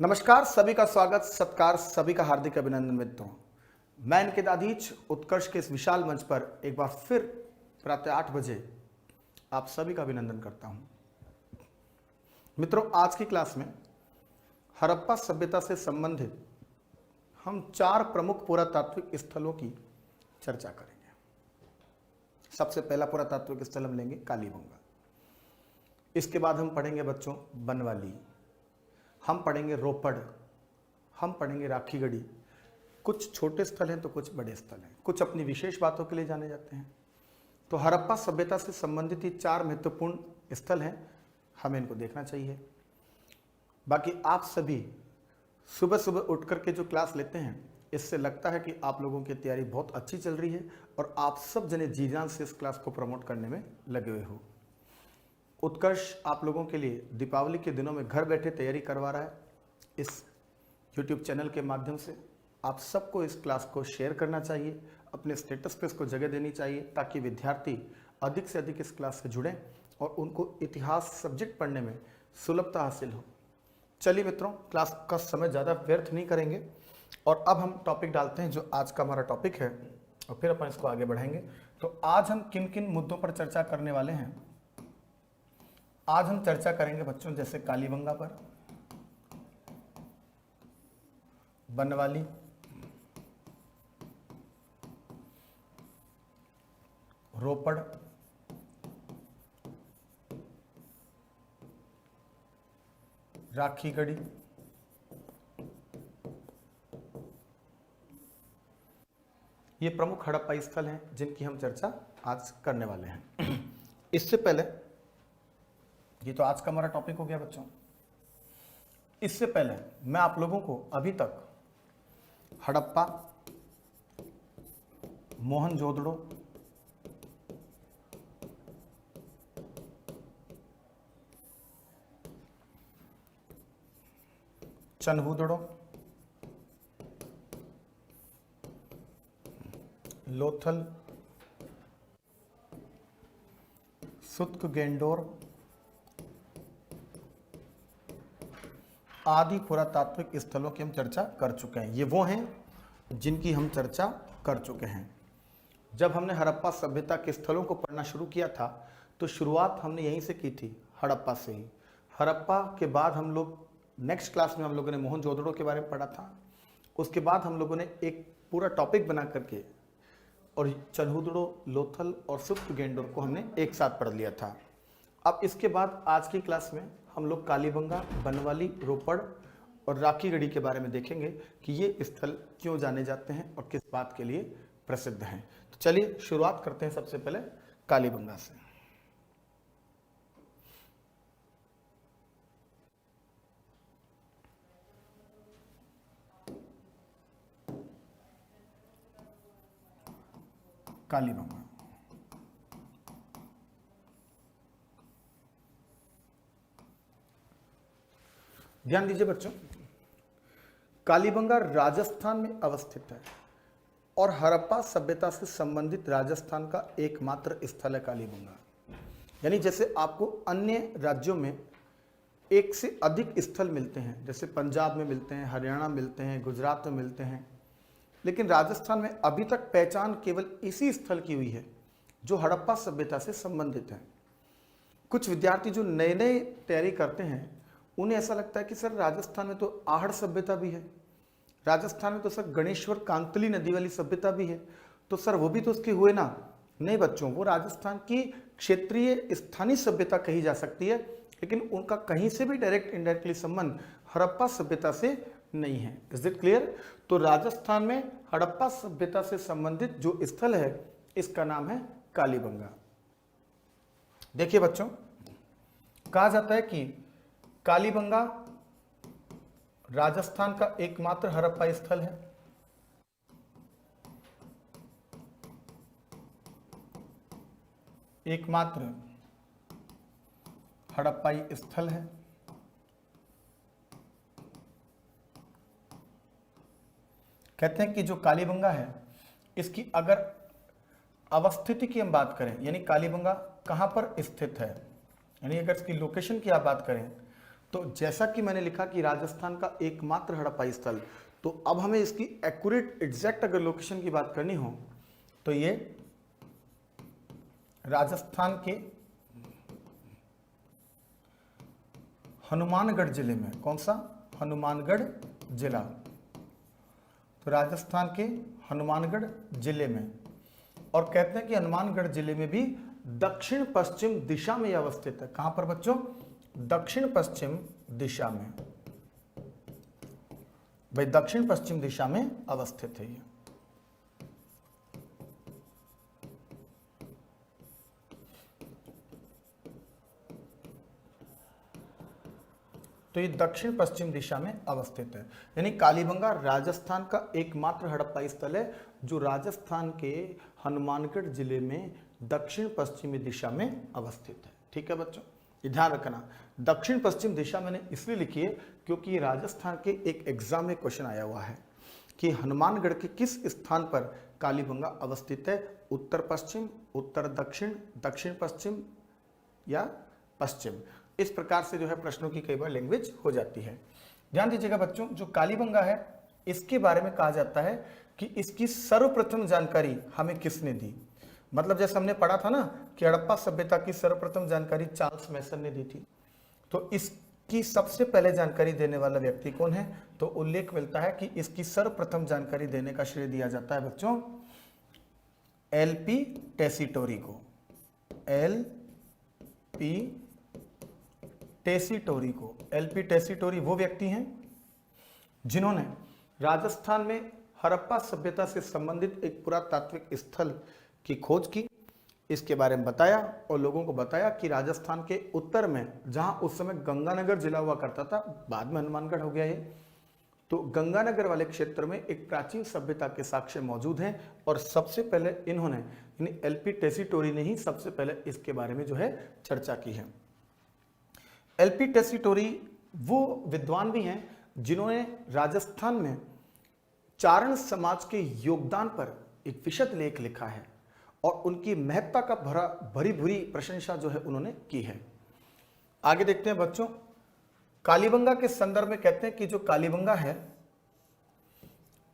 नमस्कार, सभी का स्वागत सत्कार, सभी का हार्दिक अभिनंदन मित्रों। मैं इनके दादीच उत्कर्ष के इस विशाल मंच पर एक बार फिर प्रातः 8 बजे आप सभी का अभिनंदन करता हूं। मित्रों, आज की क्लास में हड़प्पा सभ्यता से संबंधित हम 4 प्रमुख पुरातात्विक स्थलों की चर्चा करेंगे। सबसे पहला पुरातात्विक स्थल हम लेंगे कालीबंगा। इसके बाद हम पढ़ेंगे बच्चों बनवाली, हम पढ़ेंगे रोपड़, हम पढ़ेंगे राखीगढ़ी। कुछ छोटे स्थल हैं तो कुछ बड़े स्थल हैं, कुछ अपनी विशेष बातों के लिए जाने जाते हैं। तो हड़प्पा सभ्यता से संबंधित ये 4 महत्वपूर्ण स्थल हैं, हमें इनको देखना चाहिए। बाकी आप सभी सुबह सुबह उठ करके जो क्लास लेते हैं, इससे लगता है कि आप लोगों की तैयारी बहुत अच्छी चल रही है और आप सब जने जी जान से इस क्लास को प्रमोट करने में लगे हुए हो। उत्कर्ष आप लोगों के लिए दीपावली के दिनों में घर बैठे तैयारी करवा रहा है। इस YouTube चैनल के माध्यम से आप सबको इस क्लास को शेयर करना चाहिए, अपने स्टेटस पे इसको जगह देनी चाहिए, ताकि विद्यार्थी अधिक से अधिक इस क्लास से जुड़ें और उनको इतिहास सब्जेक्ट पढ़ने में सुलभता हासिल हो। चलिए मित्रों, क्लास का समय ज़्यादा व्यर्थ नहीं करेंगे और अब हम टॉपिक डालते हैं जो आज का हमारा टॉपिक है, और फिर अपन इसको आगे बढ़ाएंगे। तो आज हम किन किन मुद्दों पर चर्चा करने वाले हैं? आज हम चर्चा करेंगे बच्चों जैसे कालीबंगा पर, बनवाली, रोपड़, राखीगढ़ी, ये प्रमुख हड़प्पा स्थल हैं जिनकी हम चर्चा आज करने वाले हैं। इससे पहले, ये तो आज का हमारा टॉपिक हो गया बच्चों। इससे पहले मैं आप लोगों को अभी तक हड़प्पा, मोहनजोदड़ो, चनहुदड़ो, लोथल, सुत्कगेंडोर आदि पुरातात्विक स्थलों की हम चर्चा कर चुके हैं। ये वो हैं जिनकी हम चर्चा कर चुके हैं। जब हमने हड़प्पा सभ्यता के स्थलों को पढ़ना शुरू किया था तो शुरुआत हमने यहीं से की थी, हड़प्पा से ही। हड़प्पा के बाद हम लोग नेक्स्ट क्लास में हम लोगों ने मोहनजोदड़ो के बारे में पढ़ा था। उसके बाद हम लोगों ने एक पूरा टॉपिक बना करके और चनहुदड़ो, लोथल और सुत्कगेंडोर को हमने एक साथ पढ़ लिया था। अब इसके बाद आज की क्लास में हम लोग कालीबंगा, बनवाली, रोपड़ और राखीगढ़ी के बारे में देखेंगे कि ये स्थल क्यों जाने जाते हैं और किस बात के लिए प्रसिद्ध हैं। तो चलिए शुरुआत करते हैं सबसे पहले कालीबंगा से। कालीबंगा, ध्यान दीजिए बच्चों, कालीबंगा राजस्थान में अवस्थित है और हड़प्पा सभ्यता से संबंधित राजस्थान का एकमात्र स्थल है कालीबंगा। यानी जैसे आपको अन्य राज्यों में एक से अधिक स्थल मिलते हैं, जैसे पंजाब में मिलते हैं, हरियाणा मिलते हैं, गुजरात में मिलते हैं, लेकिन राजस्थान में अभी तक पहचान केवल इसी स्थल की हुई है जो हड़प्पा सभ्यता से संबंधित है। कुछ विद्यार्थी जो नए नए तैयारी करते हैं, उन्हें ऐसा लगता है कि सर राजस्थान में तो आहड़ सभ्यता भी है, राजस्थान में तो सर गणेश्वर कांतली नदी वाली सभ्यता भी है, तो सर वो भी तो उसके हुए ना। नहीं बच्चों, वो राजस्थान की क्षेत्रीय स्थानीय सभ्यता कही जा सकती है, लेकिन उनका कहीं से भी डायरेक्ट इनडायरेक्टली संबंध हड़प्पा सभ्यता से नहीं है। Is it clear? तो राजस्थान में हड़प्पा सभ्यता से संबंधित जो स्थल है, इसका नाम है कालीबंगा। देखिए बच्चों, कहा जाता है कि कालीबंगा राजस्थान का एकमात्र हड़प्पा स्थल है। एकमात्र हड़प्पाई स्थल है। कहते हैं कि जो कालीबंगा है, इसकी अगर अवस्थिति की हम बात करें, यानी कालीबंगा कहां पर स्थित है, यानी अगर इसकी लोकेशन की आप बात करें तो जैसा कि मैंने लिखा कि राजस्थान का एकमात्र हड़प्पाई स्थल, तो अब हमें इसकी एक्यूरेट एग्जैक्ट अगर लोकेशन की बात करनी हो तो ये राजस्थान के हनुमानगढ़ जिले में, कौन सा, हनुमानगढ़ जिला, तो राजस्थान के हनुमानगढ़ जिले में, और कहते हैं कि हनुमानगढ़ जिले में भी दक्षिण पश्चिम दिशा में अवस्थित है। कहां पर बच्चों, दक्षिण पश्चिम दिशा में, भाई दक्षिण पश्चिम दिशा में अवस्थित है ये। तो ये दक्षिण पश्चिम दिशा में अवस्थित है, यानी कालीबंगा राजस्थान का एकमात्र हड़प्पाई स्थल है जो राजस्थान के हनुमानगढ़ जिले में दक्षिण पश्चिमी दिशा में अवस्थित है। ठीक है बच्चों, ये ध्यान रखना, दक्षिण पश्चिम दिशा मैंने इसलिए लिखी है क्योंकि ये राजस्थान के एक एग्जाम में क्वेश्चन आया हुआ है कि हनुमानगढ़ के किस स्थान पर कालीबंगा अवस्थित है, उत्तर पश्चिम, उत्तर दक्षिण, दक्षिण पश्चिम या पश्चिम। इस प्रकार से जो है प्रश्नों की कई बार लैंग्वेज हो जाती है। ध्यान दीजिएगा बच्चों, जो कालीबंगा है इसके बारे में कहा जाता है कि इसकी सर्वप्रथम जानकारी हमें किसने दी। मतलब जैसे हमने पढ़ा था ना कि हड़प्पा सभ्यता की सर्वप्रथम जानकारी चार्ल्स मैसन ने दी थी, तो इसकी सबसे पहले जानकारी देने वाला व्यक्ति कौन है, तो उल्लेख मिलता है कि इसकी सर्वप्रथम जानकारी देने का श्रेय दिया जाता है बच्चों एलपी टेसीटोरी को। एलपी टेसीटोरी को, एलपी टेसीटोरी वो व्यक्ति हैं जिन्होंने राजस्थान में हड़प्पा सभ्यता से संबंधित एक पुरातात्विक स्थल की खोज की, इसके बारे में बताया और लोगों को बताया कि राजस्थान के उत्तर में, जहां उस समय गंगानगर जिला हुआ करता था, बाद में हनुमानगढ़ हो गया ये, तो गंगानगर वाले क्षेत्र में एक प्राचीन सभ्यता के साक्ष्य मौजूद हैं और सबसे पहले इन्होंने, यानी एलपी टेसीटोरी ने ही सबसे पहले इसके बारे में जो है चर्चा की है। एलपी टेसीटोरी वो विद्वान भी हैं जिन्होंने राजस्थान में चारण समाज के योगदान पर एक विशद लेख लिखा है और उनकी महत्ता का भरी भूरी प्रशंसा जो है उन्होंने की है। आगे देखते हैं बच्चों, कालीबंगा के संदर्भ में कहते हैं कि जो कालीबंगा है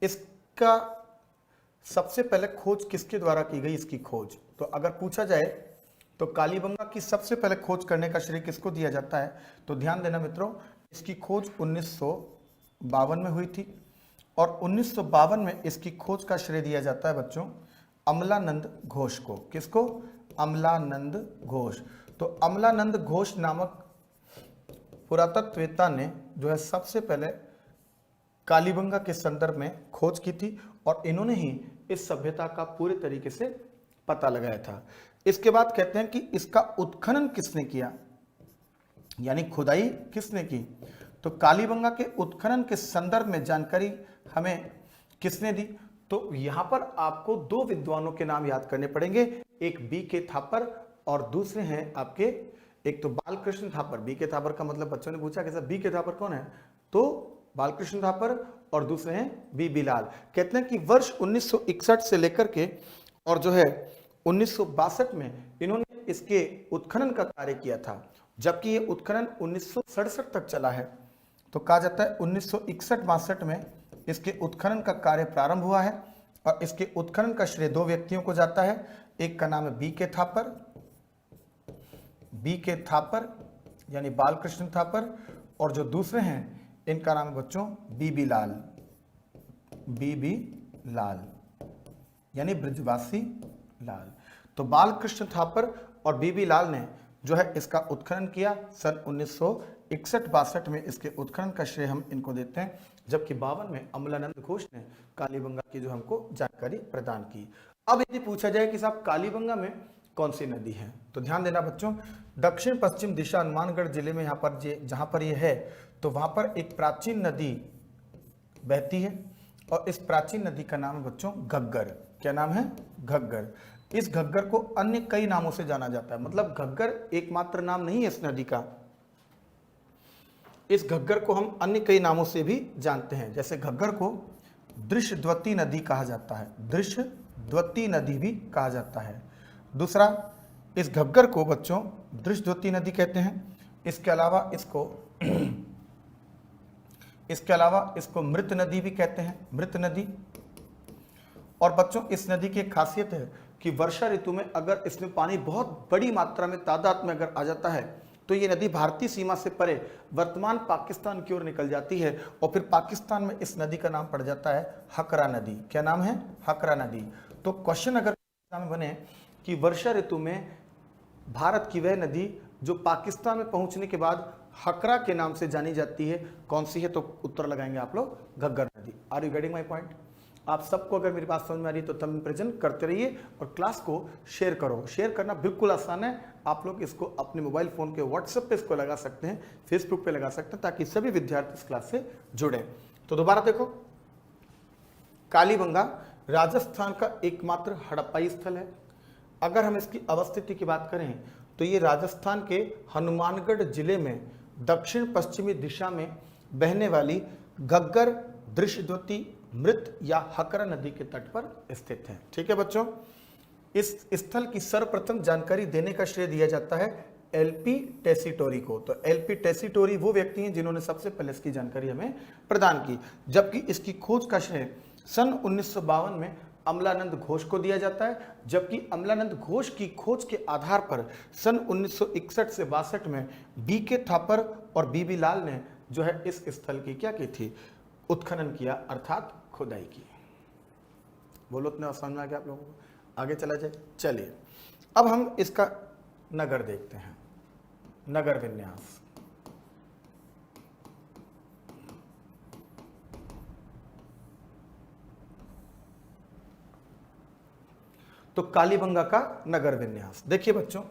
इसका सबसे पहले खोज किसके द्वारा की गई, इसकी खोज, तो अगर पूछा जाए तो कालीबंगा की सबसे पहले खोज करने का श्रेय किसको दिया जाता है, तो ध्यान देना मित्रों, इसकी खोज 1952 में हुई थी और 1952 में इसकी खोज का श्रेय दिया जाता है बच्चों अमलानंद घोष को। किसको, अमलानंद घोष। तो अमलानंद घोष नामक पुरातत्ववेत्ता ने जो है सबसे पहले कालीबंगा के संदर्भ में खोज की थी और इन्होंने ही इस सभ्यता का पूरे तरीके से पता लगाया था। इसके बाद कहते हैं कि इसका उत्खनन किसने किया, यानी खुदाई किसने की, तो कालीबंगा के उत्खनन के संदर्भ में जानकारी हमें किसने दी, तो यहां पर आपको दो विद्वानों के नाम याद करने पड़ेंगे, एक बी के थापर और दूसरे हैं आपके, एक तो बालकृष्ण थापर। बी के थापर का मतलब बच्चों ने पूछा कि सर बी के थापर कौन है, तो बालकृष्ण थापर, और दूसरे हैं बी बिलाल। कहते हैं कि वर्ष 1961 से लेकर के और जो है 1962 में इन्होंने इसके उत्खनन का कार्य किया था, जबकि ये उत्खनन 1967 तक चला है। तो कहा जाता है 1961-62 में इसके उत्खनन का कार्य प्रारंभ हुआ है और इसके उत्खनन का श्रेय दो व्यक्तियों को जाता है, एक का नाम है बी के थापर यानी बालकृष्ण थापर, और जो दूसरे हैं इनका नाम है बच्चों बीबी लाल यानी ब्रजवासी लाल। तो बालकृष्ण थापर और बीबी लाल ने जो है इसका उत्खनन किया सन 1961-62 में, इसके उत्खनन का श्रेय हम इनको देते हैं, जबकि 52 में अमलानंद घोष ने कालीबंगा की जो हमको जानकारी प्रदान की। अब यदि पूछा जाए कि साहब कालीबंगा में कौन सी नदी है, तो ध्यान देना बच्चों, दक्षिण पश्चिम दिशा हनुमानगढ़ जिले में यहाँ पर जहाँ पर ये है तो वहाँ पर एक प्राचीन नदी बहती है और इस प्राचीन नदी का नाम है बच्चों घग्गर। क्या नाम है, घग्गर। इस घग्गर को अन्य कई नामों से जाना जाता है, मतलब घग्गर एकमात्र नाम नहीं है इस नदी का, इस घग्गर को हम अन्य कई नामों से भी जानते हैं। जैसे घग्गर को दृश्यद्वती नदी कहा जाता है, दृश्यद्वती नदी भी कहा जाता है। दूसरा, इस घग्गर को बच्चों दृश्यद्वती नदी कहते हैं। इसके अलावा इसको इसके अलावा इसको मृत नदी भी कहते हैं, मृत नदी। और बच्चों इस नदी की एक खासियत है कि वर्षा ऋतु में अगर इसमें पानी बहुत बड़ी मात्रा में तादाद में अगर आ जाता है तो ये नदी भारतीय सीमा से परे वर्तमान पाकिस्तान की ओर निकल जाती है और फिर पाकिस्तान में इस नदी का नाम पड़ जाता है हकरा नदी। क्या नाम है? हकरा नदी। तो क्वेश्चन अगर में बने कि वर्षा ऋतु में भारत की वह नदी जो पाकिस्तान में पहुंचने के बाद हकरा के नाम से जानी जाती है, कौन सी है? तो उत्तर लगाएंगे आप लोग घग्गर नदी। Are you getting my point? आप सबको अगर मेरी बात समझ में आ रही है तो तब प्रेजेंट करते रहिए और क्लास को शेयर करो। शेयर करना बिल्कुल आसान है, आप लोग इसको अपने मोबाइल फोन के व्हाट्सएप पे इसको लगा सकते हैं, फेसबुक पे लगा सकते हैं, ताकि सभी विद्यार्थी इस क्लास से जुड़े। तो दोबारा देखो, कालीबंगा राजस्थान का एकमात्र हड़प्पाई स्थल है। अगर हम इसकी अवस्थिति की बात करें तो ये राजस्थान के हनुमानगढ़ जिले में दक्षिण पश्चिमी दिशा में बहने वाली घग्गर दृश्यद्वती मृत या हकरा नदी के तट पर स्थित है। ठीक है बच्चों, इस स्थल की सर्वप्रथम जानकारी देने का श्रेय दिया जाता है एलपी टेसीटोरी को। तो एलपी टेसीटोरी वो व्यक्ति हैं जिन्होंने सबसे पहले इसकी जानकारी हमें प्रदान की, जबकि इसकी खोज का श्रेय सन 1952 में अमलानंद घोष को दिया जाता है, जबकि अमलानंद घोष की खोज के आधार पर सन 1961 से 62 में बीके थापर और बीबी लाल ने जो है इस स्थल की क्या की थी? उत्खनन किया, अर्थात खुदाई की। बोलो इतना समझ में आ गया आप लोगों को? आगे चला जाए। चलिए अब हम इसका नगर देखते हैं, नगर विन्यास। तो कालीबंगा का नगर विन्यास देखिए बच्चों,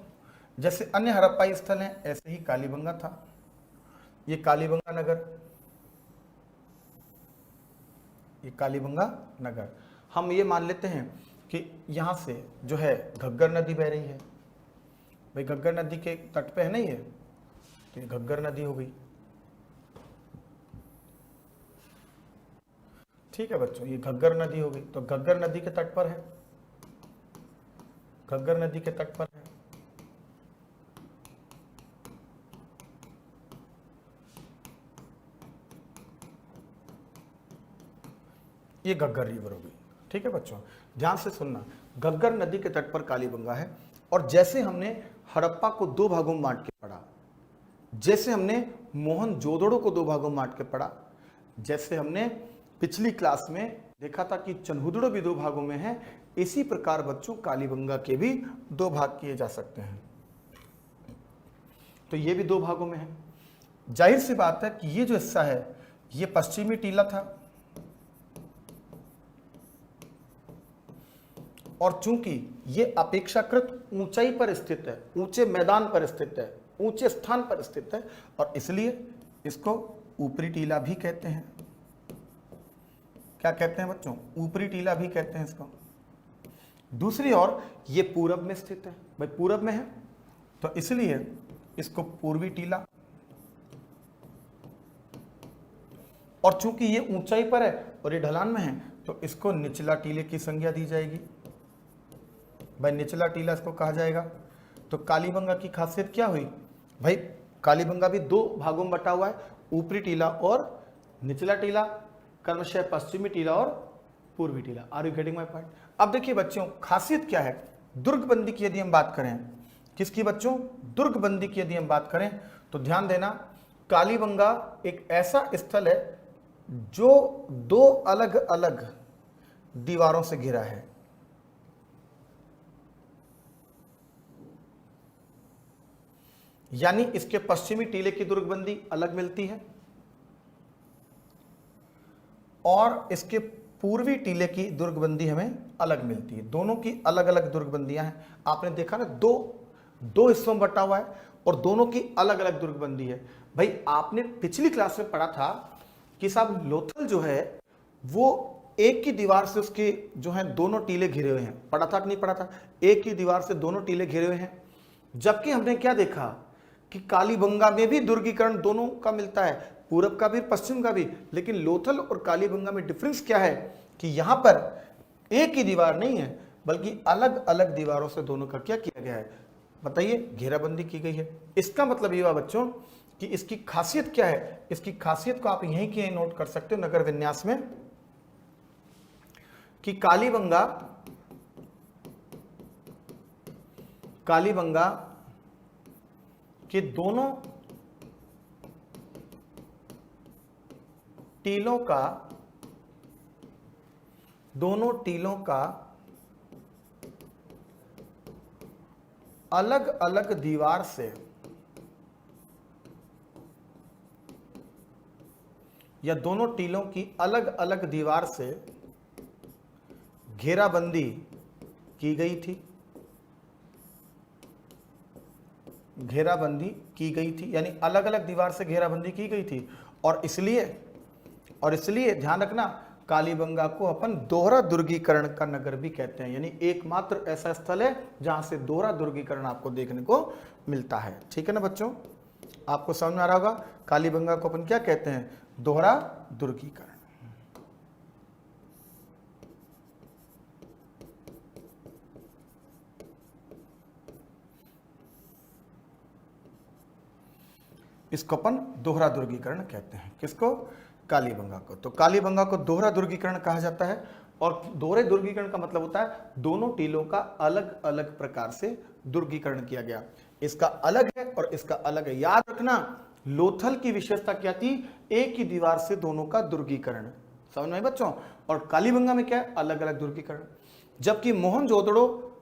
जैसे अन्य हड़प्पाई स्थल हैं ऐसे ही कालीबंगा था। ये कालीबंगा नगर, ये कालीबंगा नगर। हम ये मान लेते हैं कि यहां से जो है घग्गर नदी बह रही है। भाई घग्गर नदी के तट पे है नहीं है, तो ये घग्गर नदी हो गई। ठीक है बच्चों, ये घग्गर नदी हो गई। तो घग्गर नदी के तट पर है, घग्गर नदी के तट पर है। ये घग्गर रिवर हो गई। ठीक है बच्चों, ध्यान से सुनना, घग्गर नदी के तट पर कालीबंगा है। और जैसे हमने हड़प्पा को दो भागों में बांट के पढ़ा, जैसे हमने मोहनजोदड़ो को दो भागों में बांट के पढ़ा, जैसे हमने पिछली क्लास में देखा था कि चन्हुदड़ो भी दो भागों में है, इसी प्रकार बच्चों कालीबंगा के भी दो भाग किए जा सकते हैं। तो ये भी दो भागों में है। जाहिर सी बात है कि ये जो हिस्सा है ये पश्चिमी टीला था, और चूंकि ये अपेक्षाकृत ऊंचाई पर स्थित है, ऊंचे मैदान पर स्थित है, ऊंचे स्थान पर स्थित है, और इसलिए इसको ऊपरी टीला भी कहते हैं। क्या कहते हैं बच्चों? ऊपरी टीला भी कहते हैं इसको। दूसरी ओर ये पूरब में स्थित है, भाई पूरब में है तो इसलिए इसको पूर्वी टीला, और चूंकि ये ऊंचाई पर है और ये ढलान में है तो इसको निचला टीले की संज्ञा दी जाएगी। भाई निचला टीला इसको कहा जाएगा। तो कालीबंगा की खासियत क्या हुई? भाई कालीबंगा भी दो भागों में बटा हुआ है, ऊपरी टीला और निचला टीला, क्रमशः पश्चिमी टीला और पूर्वी टीला। Are you getting my point? अब देखिए बच्चों, खासियत क्या है दुर्गबंदी की यदि हम बात करें, किसकी बच्चों? दुर्गबंदी की यदि हम बात करें तो ध्यान देना, कालीबंगा एक ऐसा स्थल है जो दो अलग अलग दीवारों से घिरा है। यानी इसके पश्चिमी टीले की दुर्गबंदी अलग मिलती है और इसके पूर्वी टीले की दुर्गबंदी हमें अलग मिलती है। दोनों की अलग अलग दुर्गबंदियां हैं। आपने देखा ना, दो हिस्सों में बटा हुआ है और दोनों की अलग अलग दुर्गबंदी है। भाई आपने पिछली क्लास में पढ़ा था कि साहब लोथल जो है वो एक की दीवार से उसके जो है दोनों टीले घिरे हुए हैं। पढ़ा था कि नहीं पढ़ा था? एक की दीवार से दोनों टीले घिरे हुए हैं। जबकि हमने क्या देखा कि कालीबंगा में भी दुर्गीकरण दोनों का मिलता है, पूरब का भी पश्चिम का भी। लेकिन लोथल और कालीबंगा में डिफरेंस क्या है कि यहां पर एक ही दीवार नहीं है बल्कि अलग अलग दीवारों से दोनों का क्या किया गया है? बताइए, घेराबंदी की गई है। इसका मतलब ये हुआ बच्चों कि इसकी खासियत क्या है। इसकी खासियत को आप यहीं की यहीं नोट कर सकते हो नगर विन्यास में, कि कालीबंगा के दोनों टीलों का अलग अलग दीवार से या दोनों टीलों की अलग अलग दीवार से घेराबंदी की गई थी। यानी अलग अलग दीवार से घेराबंदी की गई थी। और इसलिए ध्यान रखना, कालीबंगा को अपन दोहरा दुर्गीकरण का नगर भी कहते हैं। यानी एकमात्र ऐसा स्थल है जहां से दोहरा दुर्गीकरण आपको देखने को मिलता है। ठीक है ना बच्चों, आपको समझ में आ रहा होगा कालीबंगा को अपन क्या कहते हैं, दोहरा दुर्गीकरण। इसको अपन दोहरा दुर्गीकरण कहते हैं। किसको? कालीबंगा को। तो कालीबंगा को दोहरा दुर्गीकरण कहा जाता है। और दोहरे दुर्गीकरण का मतलब होता है दोनों टीलों का अलग अलग प्रकार से दुर्गीकरण किया गया। इसका अलग है और इसका अलग है। याद रखना, लोथल की विशेषता क्या थी? एक ही दीवार से दोनों का दुर्गीकरण। समझ में बच्चों? और कालीबंगा में क्या है? अलग अलग दुर्गीकरण। जबकि मोहनजोदड़ो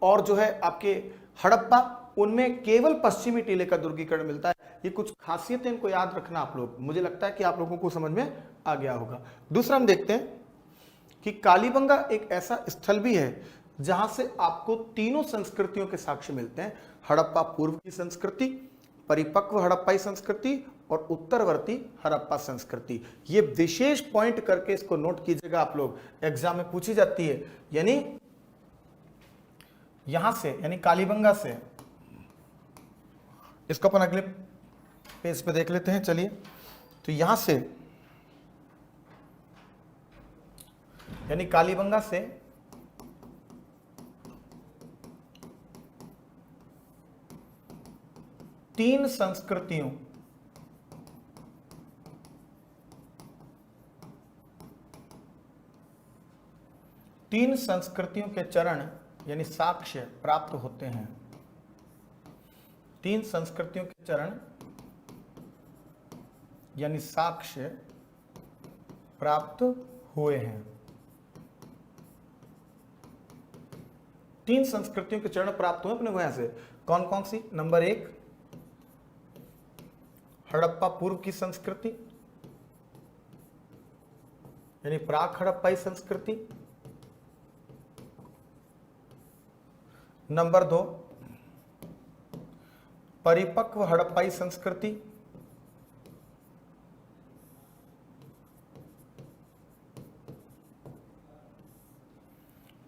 और जो है आपके हड़प्पा, उनमें केवल पश्चिमी टीले का दुर्गीकरण मिलता है। ये कुछ खासियतें इनको याद रखना आप लोग। मुझे लगता है कि आप लोगों को समझ में आ गया होगा। दूसरा हम देखते हैं कि कालीबंगा एक ऐसा स्थल भी है जहां से आपको तीनों संस्कृतियों के साक्ष्य मिलते हैं। हड़प्पा पूर्व की संस्कृति, परिपक्व हड़प्पाई संस्कृति और उत्तरवर्ती हड़प्पा संस्कृति। ये विशेष पॉइंट करके इसको नोट कीजिएगा आप लोग, एग्जाम में पूछी जाती है। यानी यहां से, यानी कालीबंगा से, इसको अपन अगले पेज पे देख लेते हैं। चलिए, तो यहां से यानी कालीबंगा से तीन संस्कृतियों के चरण यानी साक्ष्य प्राप्त होते हैं। तीन संस्कृतियों के चरण यानी साक्ष्य प्राप्त हुए हैं। तीन संस्कृतियों के चरण प्राप्त हुए अपने को यहां से। कौन कौन सी? नंबर 1 हड़प्पा पूर्व की संस्कृति यानी प्राक हड़प्पाई संस्कृति। नंबर 2 परिपक्व हड़प्पाई संस्कृति।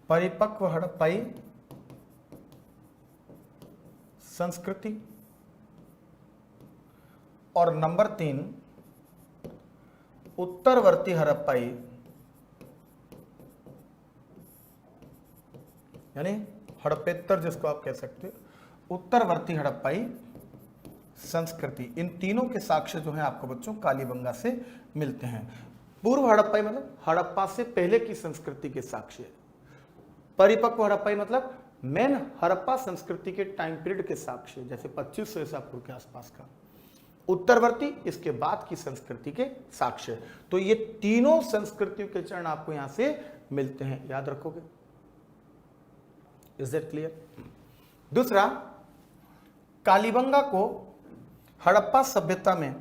परिपक्व हड़प्पाई संस्कृति। और नंबर 3 उत्तरवर्ती हड़प्पाई यानी हड़प्पेत्तर जिसको आप कह सकते हो, उत्तरवर्ती हड़प्पाई संस्कृति। इन तीनों के साक्ष्य जो हैं आपको बच्चों कालीबंगा से मिलते हैं। पूर्व हड़प्पाई मतलब हड़प्पा से पहले की संस्कृति के साक्ष्य। परिपक्व हड़प्पाई मतलब मेन हड़प्पा संस्कृति के टाइम पीरियड के साक्ष्य, जैसे 2500 ईसा पूर्व के आसपास का। उत्तरवर्ती इसके बाद की संस्कृति के साक्ष्य। तो ये तीनों संस्कृतियों के चरण आपको यहां से मिलते हैं, याद रखोगे। Is that clear? दूसरा, कालीबंगा को हड़प्पा सभ्यता में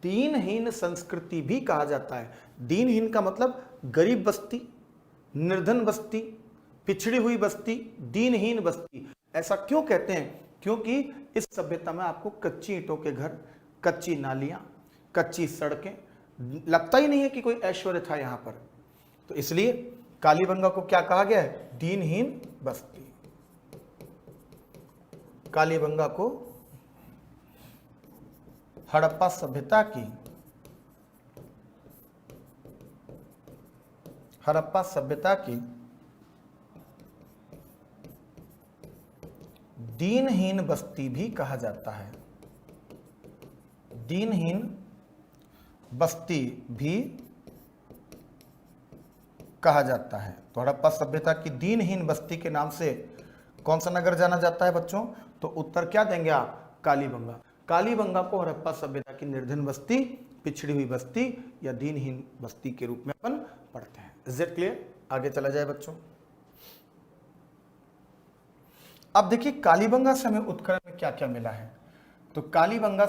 दीनहीन संस्कृति भी कहा जाता है। दीनहीन का मतलब गरीब बस्ती, निर्धन बस्ती, पिछड़ी हुई बस्ती, दीनहीन बस्ती। ऐसा क्यों कहते हैं? क्योंकि इस सभ्यता में आपको कच्ची ईंटों के घर, कच्ची नालियां, कच्ची सड़कें, लगता ही नहीं है कि कोई ऐश्वर्य था यहां पर। तो इसलिए कालीबंगा को क्या कहा गया है? दीनहीन बस्ती। कालीबंगा को हड़प्पा सभ्यता की दीनहीन बस्ती भी कहा जाता है। दीनहीन बस्ती भी कहा जाता है। तो हड़प्पा सभ्यता की दीनहीन बस्ती के नाम से कौन सा नगर जाना जाता है बच्चों? तो उत्तर क्या देंगे आप? कालीबंगा। कालीबंगा को हड़प्पा सभ्यता की निर्धन बस्ती, पिछड़ी हुई बस्ती या दीनहीन बस्ती के रूप में अपन पढ़ते हैं। Is it clear? आगे चला जाए बच्चों। अब देखिए कालीबंगा से हमें उत्कल में क्या क्या मिला है। तो कालीबंगा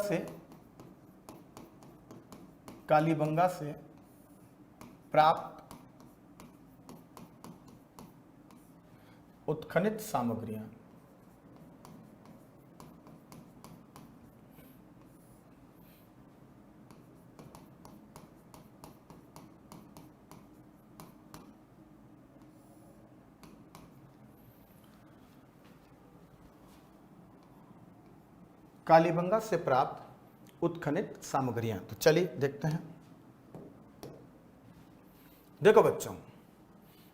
से प्राप्त उत्खनित सामग्रियां, कालीबंगा से प्राप्त उत्खनित सामग्रियां। तो चलिए देखते हैं। देखो बच्चों,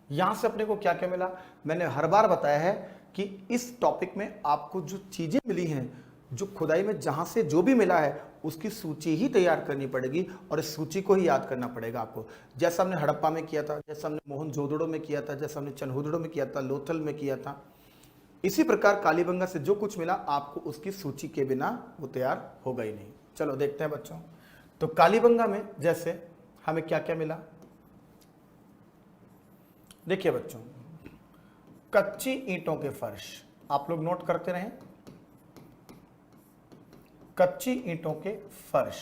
यहां से अपने को क्या क्या मिला। मैंने हर बार बताया है कि इस टॉपिक में आपको जो चीजें मिली हैं, जो खुदाई में जहां से जो भी मिला है उसकी सूची ही तैयार करनी पड़ेगी और इस सूची को ही याद करना पड़ेगा आपको। जैसा हमने हड़प्पा में किया था, जैसा हमने मोहनजोदड़ो में किया था, जैसा हमने चन्हुदड़ो में किया था, लोथल में किया था, इसी प्रकार कालीबंगा से जो कुछ मिला आपको उसकी सूची के बिना वो तैयार होगा ही नहीं। चलो देखते हैं बच्चों। तो कालीबंगा में जैसे हमें क्या क्या मिला, देखिए बच्चों, कच्ची ईंटों के फर्श, आप लोग नोट करते रहें, कच्ची ईंटों के फर्श।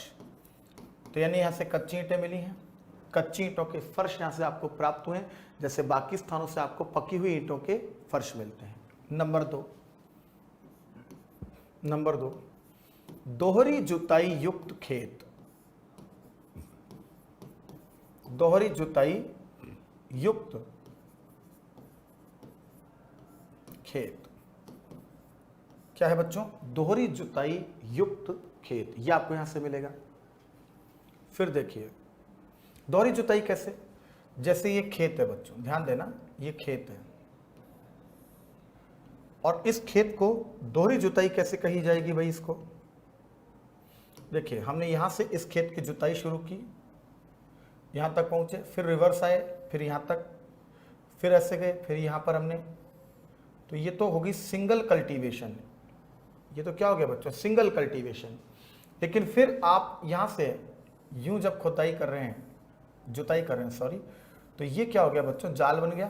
तो यानी यहां से कच्ची ईंटें मिली हैं, कच्ची ईंटों के फर्श यहां से आपको प्राप्त हुए, जैसे बाकी स्थानों से आपको पकी हुई ईंटों के फर्श मिलते हैं। नंबर दो, दोहरी जुताई युक्त खेत, दोहरी जुताई युक्त खेत क्या है बच्चों? दोहरी जुताई युक्त खेत, यह आपको यहां से मिलेगा। फिर देखिए दोहरी जुताई कैसे, जैसे ये खेत है बच्चों, ध्यान देना, ये खेत है और इस खेत को दोहरी जुताई कैसे कही जाएगी भाई? इसको देखिए, हमने यहां से इस खेत की जुताई शुरू की, यहां तक पहुंचे, फिर रिवर्स आए, फिर यहां तक, फिर ऐसे गए, फिर यहां पर हमने, तो ये तो होगी सिंगल कल्टीवेशन। ये तो क्या हो गया बच्चों? Single cultivation. लेकिन फिर आप यहां से यूं जब खुदाई कर रहे हैं, जुताई कर रहे हैं सॉरी, तो ये क्या हो गया बच्चों? जाल बन गया।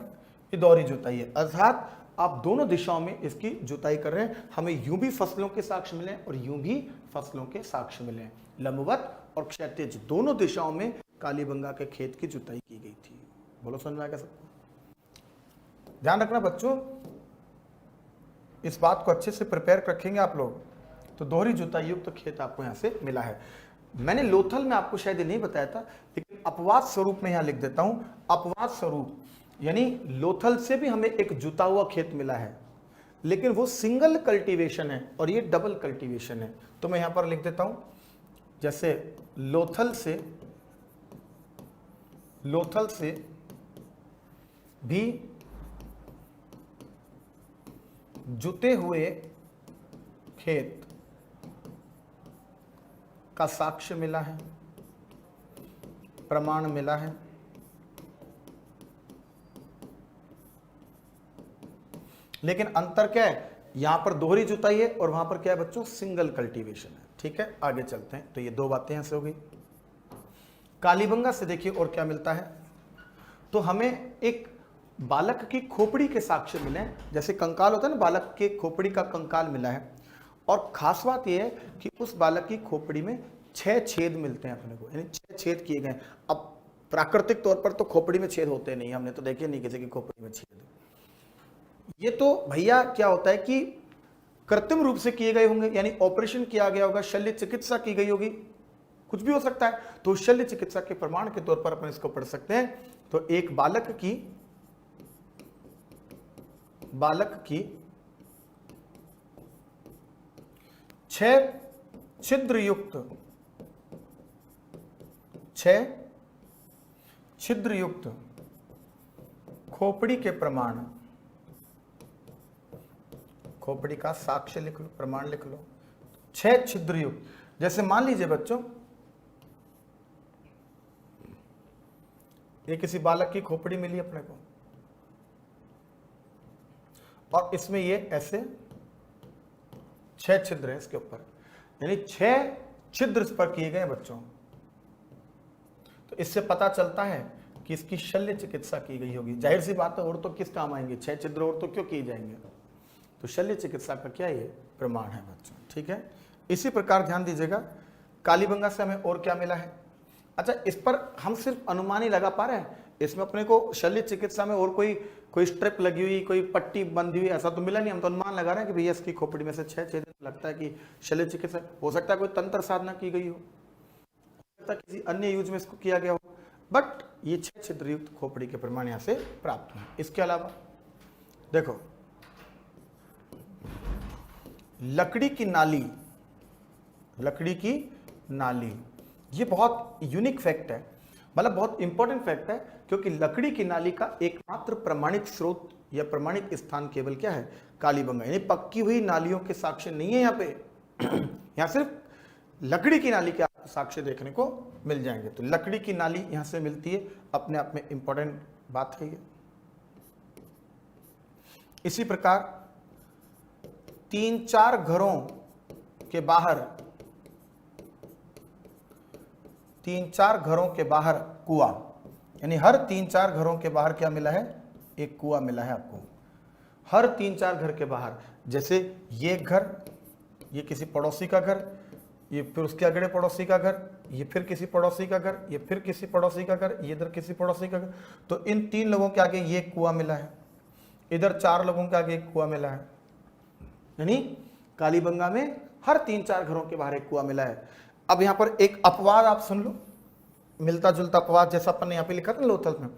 ये दोहरी जुताई है, अर्थात आप दोनों दिशाओं में इसकी जुताई कर रहे हैं। हमें यूं भी फसलों के साक्ष्य मिले और यूं भी फसलों के साक्ष्य मिले, लंबवत और क्षैतिज दोनों दिशाओं में कालीबंगा के खेत की जुताई की गई थी। बोलो समझ में आएगा सबको? ध्यान रखना बच्चों, इस बात को अच्छे से प्रिपेयर रखेंगे आप लोग। तो दोहरी जुताई युक्त खेत आपको यहां से मिला है। मैंने लोथल में आपको शायद नहीं बताया था, लेकिन अपवाद स्वरूप में यहां लिख देता हूं। अपवाद स्वरूप यानी लोथल से भी हमें एक जुता हुआ खेत मिला है, लेकिन वो सिंगल कल्टीवेशन है और ये डबल कल्टीवेशन है। तो मैं यहां पर लिख देता हूं, जैसे लोथल से भी जुते हुए खेत का साक्ष्य मिला है, प्रमाण मिला है। लेकिन अंतर क्या है? यहां पर दोहरी जुताई है और वहां पर क्या है बच्चों? सिंगल कल्टीवेशन है। ठीक है, आगे चलते हैं। तो ये दो बातें यहां से हो गई। कालीबंगा से देखिए और क्या मिलता है। तो हमें एक बालक की खोपड़ी के साक्ष्य मिले, जैसे कंकाल होता है ना, बालक के खोपड़ी का कंकाल मिला है। और खास बात यह है कि उस बालक की खोपड़ी में 6 छेद मिलते हैं अपने को, यानी 6 छेद किए गए। अब प्राकृतिक तौर पर तो खोपड़ी में छेद होते नहीं, हमने तो देखे नहीं किसी की खोपड़ी में छेद। ये तो भैया क्या होता है कि कृत्रिम रूप से किए गए होंगे, यानी ऑपरेशन किया गया होगा, शल्य चिकित्सा की गई होगी, कुछ भी हो सकता है। तो शल्य चिकित्सा के प्रमाण के तौर पर अपन इसको पढ़ सकते हैं। तो एक बालक की 6 छिद्र युक्त खोपड़ी के प्रमाण, खोपड़ी का साक्ष्य लिख लो, प्रमाण लिख लो। 6 छिद्र युक्त। जैसे मान लीजिए बच्चों, ये किसी बालक की खोपड़ी मिली अपने को, और इसमें ये ऐसे 6 छिद्र हैं इसके ऊपर, यानी 6 छिद्र इस पर किए गए बच्चों। तो इससे पता चलता है कि इसकी शल्य चिकित्सा की गई होगी। जाहिर सी बात है, और तो किस काम आएंगे 6 छिद्र, और तो क्यों किए जाएंगे। तो शल्य चिकित्सा का क्या ये प्रमाण है बच्चों, ठीक है। इसी प्रकार ध्यान दीजिएगा, कालीबंगा से हमें और क्या मिला है। अच्छा, इस पर हम सिर्फ अनुमान ही लगा पा रहे हैं, इसमें अपने को शल्य चिकित्सा में और कोई स्ट्रिप लगी हुई, कोई पट्टी बंधी हुई, ऐसा तो मिला नहीं। हम तो अनुमान लगा रहे हैं कि भैया इसकी खोपड़ी में से 6 छिद्र, लगता है कि शल्य चिकित्सा। हो सकता है कोई तंत्र साधना की गई हो सकता है किसी अन्य यूज में इसको किया गया हो, बट ये 6 छिद्र युक्त खोपड़ी के प्रमाण यहां से प्राप्त हुए। इसके अलावा देखो, लकड़ी की नाली, लकड़ी की नाली, ये बहुत यूनिक फैक्ट है, मतलब बहुत इंपॉर्टेंट फैक्ट है, क्योंकि लकड़ी की नाली का एकमात्र प्रमाणित स्रोत या प्रमाणित स्थान केवल क्या है, कालीबंगा। यानी पक्की हुई नालियों के साक्ष्य नहीं है यहाँ पे यहाँ सिर्फ लकड़ी की नाली के आपको साक्ष्य देखने को मिल जाएंगे। तो लकड़ी की नाली यहां से मिलती है, अपने आप में इंपॉर्टेंट बात है ये। इसी प्रकार 3-4 घरों के बाहर, 3-4 घरों के बाहर कुआं, यानी हर 3-4 घरों के बाहर क्या मिला है, एक कुआं मिला है आपको। हर 3-4 घर के बाहर, जैसे ये घर, ये किसी पड़ोसी का घर, ये फिर उसके अगले पड़ोसी का घर, ये फिर किसी पड़ोसी का घर, ये फिर किसी पड़ोसी का घर, ये इधर किसी पड़ोसी का घर। तो इन 3 लोगों के आगे ये कुआं मिला है, इधर 4 लोगों के आगे एक कुआं मिला है। यानी कालीबंगा में हर 3-4 घरों के बाहर एक कुआं मिला है। अब यहां पर एक अपवाद आप सुन लो, मिलता जुलता अपवाद, जैसा अपन ने यहां पे लिखा था लोथल में,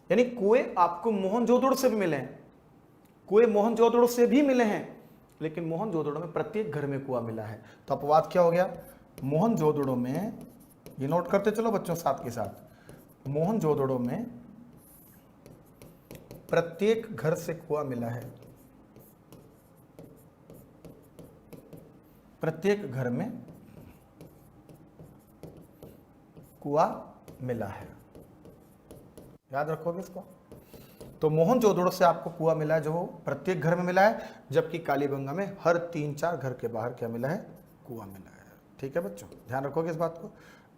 यानी कुएं आपको मोहनजोदड़ो से भी मिले हैं, कुएं मोहनजोदड़ो से भी मिले हैं, लेकिन मोहनजोदड़ो में प्रत्येक घर में कुआं मिला है। तो अपवाद क्या हो गया, मोहनजोदड़ो में, ये नोट करते चलो बच्चों साथ के साथ, मोहनजोदड़ो में प्रत्येक घर से कुआं मिला है, प्रत्येक घर में कुआं मिला है। याद रखोगे इसको। तो मोहनजोदड़ो से आपको कुआं मिला है, जो प्रत्येक घर में मिला है, जबकि कालीबंगा में हर 3-4 घर के बाहर क्या मिला है, कुआं मिला है। ठीक है बच्चों, ध्यान रखोगे इस बात को।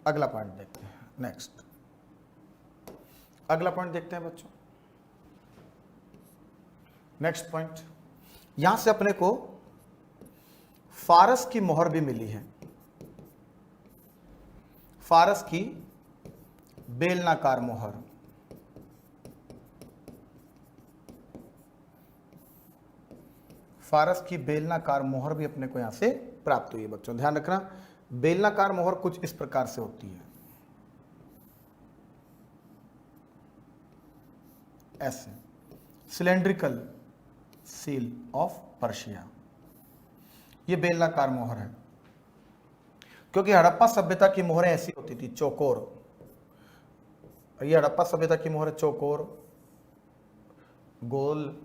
अगला पॉइंट देखते हैं, नेक्स्ट अगला पॉइंट देखते हैं बच्चों। नेक्स्ट पॉइंट, यहां से अपने को फारस की मोहर भी मिली है, फारस की बेलनाकार मोहर। फारस की बेलनाकार मोहर भी अपने को यहां से प्राप्त हुई है बच्चों। ध्यान रखना, बेलनाकार मोहर कुछ इस प्रकार से होती है, ऐसे सिलेंड्रिकल सील ऑफ पर्शिया, ये बेलनाकार मोहर है। क्योंकि हड़प्पा सभ्यता की मोहरें ऐसी होती थी, चौकोर। ये हड़प्पा सभ्यता की मोहरें चौकोर, गोल,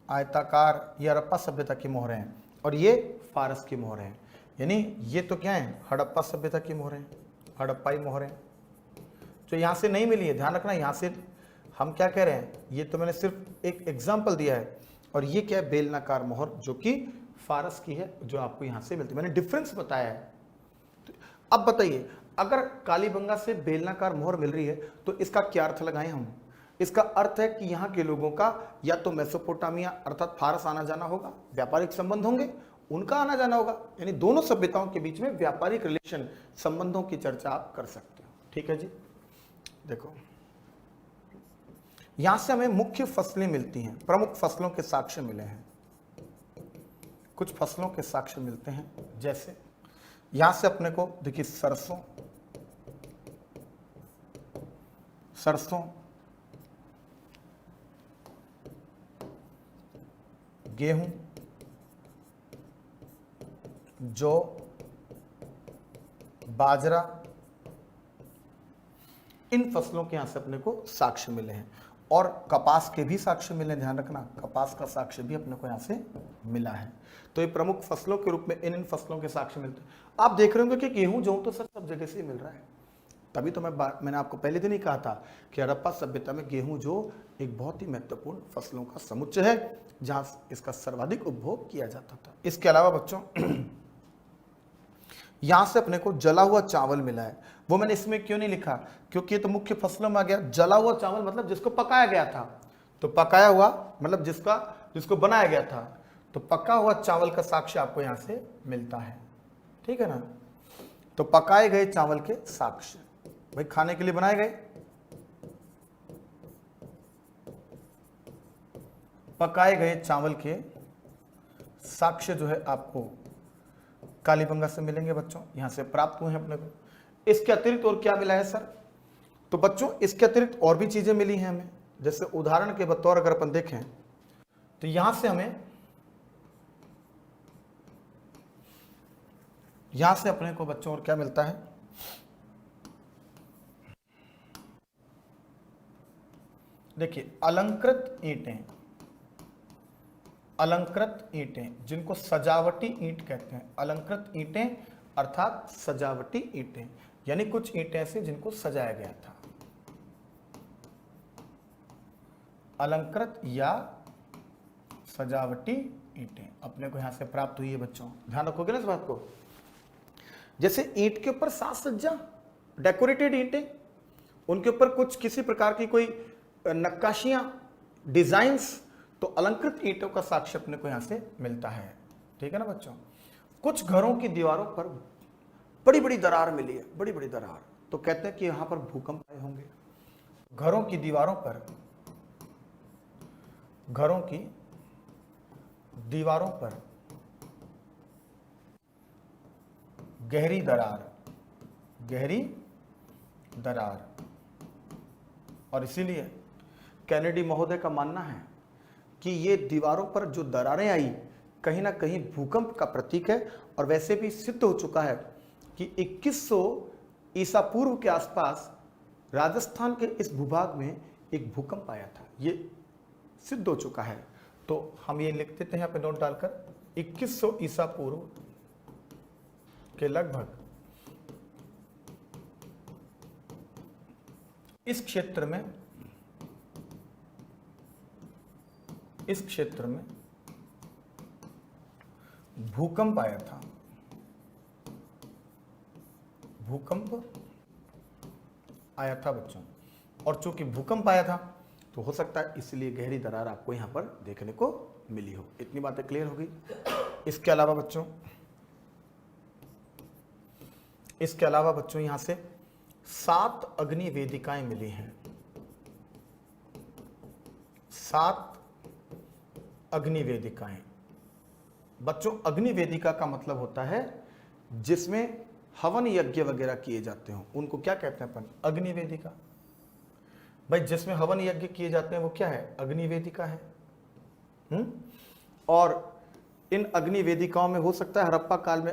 आयताकार, ये हड़प्पा सभ्यता की मोहरें हैं, और ये फारस की मोहरें हैं। यानी ये तो क्या है, हड़प्पा सभ्यता की मोहरें, हड़प्पाई मोहरें, जो यहां से नहीं मिली है। ध्यान रखना, यहां से हम क्या कह रहे हैं, ये तो मैंने सिर्फ एक एग्जाम्पल दिया है, और ये क्या है, बेलनाकार मोहर, जो कि फारस की है, जो आपको यहां से मिलती है। मैंने डिफरेंस बताया है। तो अब बताइए, अगर कालीबंगा से बेलनाकार मोहर मिल रही है, तो इसका क्या अर्थ लगाएं हम। इसका अर्थ है कि यहाँ के लोगों का या तो मेसोपोटामिया अर्थात फारस आना जाना होगा, व्यापारिक संबंध होंगे, उनका आना जाना होगा। यानी दोनों सभ्यताओं के बीच में व्यापारिक रिलेशन, संबंधों की चर्चा आप कर सकते हो। ठीक है जी, देखो यहां से हमें मुख्य फसलें मिलती हैं, प्रमुख फसलों के साक्ष्य मिले हैं, कुछ फसलों के साक्ष्य मिलते हैं। जैसे यहां से अपने को देखिए, सरसों, सरसों, गेहूं, जौ, बाजरा, इन फसलों के यहां से अपने को साक्ष्य मिले हैं। और कपास के भी साक्ष्य मिले, ध्यान रखना, कपास का साक्ष्य भी अपने को यहाँ से मिला है। तो ये प्रमुख फसलों के रूप में इन फसलों के साक्ष्य मिलते हैं। आप देख रहे होंगे कि गेहूं जो तो सर सब जगह से मिल रहा है। तभी तो मैंने आपको पहले दिन ही कहा था कि हड़प्पा सभ्यता में गेहूं जो एक बहुत ही महत्वपूर्ण फसलों का समुच्चय है, जहां इसका सर्वाधिक उपभोग किया जाता था। इसके अलावा बच्चों यहां से अपने को जला हुआ चावल मिला है। वो मैंने इसमें क्यों नहीं लिखा, क्योंकि ये तो मुख्य फसलों में आ गया। जला हुआ चावल मतलब जिसको पकाया गया था, तो पकाया हुआ मतलब जिसको बनाया गया था, तो पका हुआ चावल का साक्ष्य आपको यहां से मिलता है, ठीक है ना। तो पकाए गए चावल के साक्ष्य, भाई खाने के लिए बनाए गए, पकाए गए चावल के साक्ष्य जो है आपको कालीबंगा से मिलेंगे बच्चों, यहां से प्राप्त हुए हैं अपने को। इसके अतिरिक्त और क्या मिला है सर, तो बच्चों इसके अतिरिक्त और भी चीजें मिली हैं हमें। जैसे उदाहरण के बतौर अगर अपन देखें तो यहां से अपने को बच्चों और क्या मिलता है, देखिए अलंकृत ईंटें जिनको सजावटी ईंट कहते हैं। अलंकृत ईंटें अर्थात सजावटी ईंटें, यानी कुछ ईंटें ऐसी जिनको सजाया गया था। अलंकृत या सजावटी ईंटें अपने को यहां से प्राप्त हुई है बच्चों, ध्यान रखोगे ना इस बात को। जैसे ईंट के ऊपर साज सज्जा, डेकोरेटेड ईंटें, उनके ऊपर कुछ किसी प्रकार की कोई नक्काशियां, डिजाइन्स, तो अलंकृत ईंटों का साक्ष्य अपने को यहां से मिलता है, ठीक है ना बच्चों। कुछ घरों की दीवारों पर बड़ी बड़ी दरार मिली है, बड़ी बड़ी दरार, तो कहते हैं कि यहां पर भूकंप आए होंगे। घरों की दीवारों पर गहरी दरार, और इसीलिए कैनेडी महोदय का मानना है कि ये दीवारों पर जो दरारें आई कहीं ना कहीं भूकंप का प्रतीक है। और वैसे भी सिद्ध हो चुका है कि 2100 ईसा पूर्व के आसपास राजस्थान के इस भूभाग में एक भूकंप आया था, ये सिद्ध हो चुका है। तो हम ये लिख देते हैं यहाँ पे नोट डालकर, 2100 ईसा पूर्व के लगभग इस क्षेत्र में भूकंप आया था। बच्चों, और चूंकि भूकंप आया था तो हो सकता है इसलिए गहरी दरार आपको यहां पर देखने को मिली हो। इतनी बातें क्लियर हो गई। इसके अलावा बच्चों यहां से 7 अग्नि वेदिकाएं मिली हैं। 7 अग्नि वेदिकाएं बच्चों, अग्नि वेदिका का मतलब होता है जिसमें हवन यज्ञ वगैरह किए जाते हो, उनको क्या कहते हैं अपन, अग्नि वेदिका। भाई जिसमें हवन यज्ञ किए जाते हैं वो क्या है, अग्नि वेदिका है। और इन अग्नि वेदिकाओं में हो सकता है हड़प्पा काल में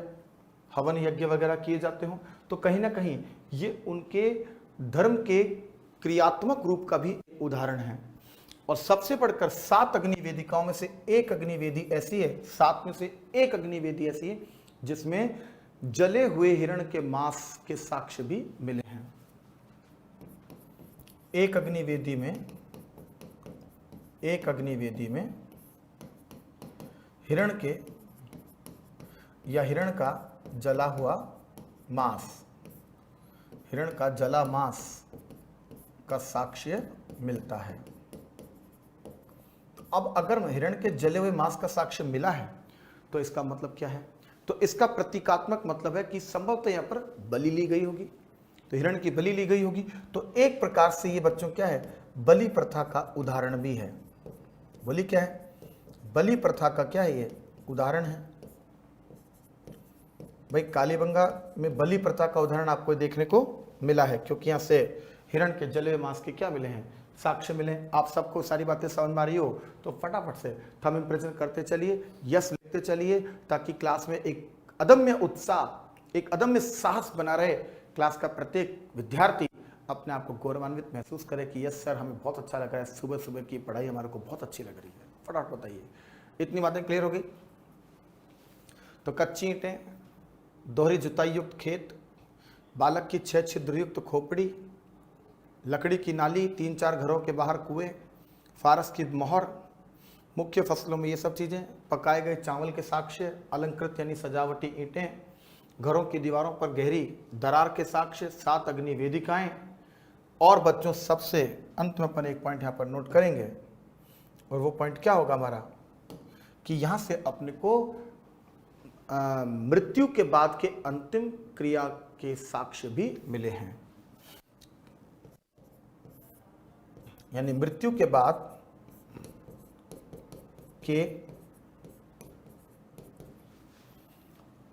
हवन यज्ञ वगैरह किए जाते हो, तो कहीं ना कहीं ये उनके धर्म के क्रियात्मक रूप का भी उदाहरण है। और सबसे बढ़कर 7 अग्नि वेदिकाओं में से एक अग्निवेदी ऐसी है, 7 में से एक अग्निवेदी ऐसी है जिसमें जले हुए हिरण के मांस के साक्ष्य भी मिले हैं। एक अग्निवेदी में हिरण का जला हुआ मांस का साक्ष्य मिलता है। अब अगर हिरण के जले हुए मांस का साक्ष्य मिला है तो इसका मतलब क्या है, तो इसका प्रतीकात्मक मतलब है कि संभवतः यहां पर बलि ली गई होगी, तो हिरण की बलि ली गई होगी। तो एक प्रकार से ये बच्चों क्या है, बलि प्रथा का उदाहरण भी है। बलि क्या है, बलि प्रथा का क्या है, ये उदाहरण है। भाई कालीबंगा में बलि प्रथा का उदाहरण आपको देखने को मिला है, क्योंकि यहां से हिरण के जले हुए मांस के क्या मिले हैं, साक्ष्य मिले। आप सबको सारी बातें समझ में आ रही हो तो फटाफट से थंब इंप्रेशन करते चलिए, यस लिखते चलिए, ताकि क्लास में एक अदम्य उत्साह, एक अदम्य साहस बना रहे। क्लास का प्रत्येक विद्यार्थी अपने आप को गौरवान्वित महसूस करें कि यस सर, हमें बहुत अच्छा लगा है, सुबह सुबह की पढ़ाई हमारे को बहुत अच्छी लग रही है। फटाफट बताइए। इतनी बातें क्लियर हो गई? तो कच्ची ईंटें, दोहरी जुताई युक्त खेत, बालक की 6 छिद्र युक्त खोपड़ी, लकड़ी की नाली, 3-4 घरों के बाहर कुएं, फारस की मोहर, मुख्य फसलों में ये सब चीज़ें, पकाए गए चावल के साक्ष्य, अलंकृत यानी सजावटी ईंटें, घरों की दीवारों पर गहरी दरार के साक्ष्य, 7 अग्नि वेदिकाएं। और बच्चों सबसे अंत में अपन एक पॉइंट यहाँ पर नोट करेंगे, और वो पॉइंट क्या होगा हमारा, कि यहाँ से अपने को मृत्यु के बाद के अंतिम क्रिया के साक्ष्य भी मिले हैं। यानी मृत्यु के बाद के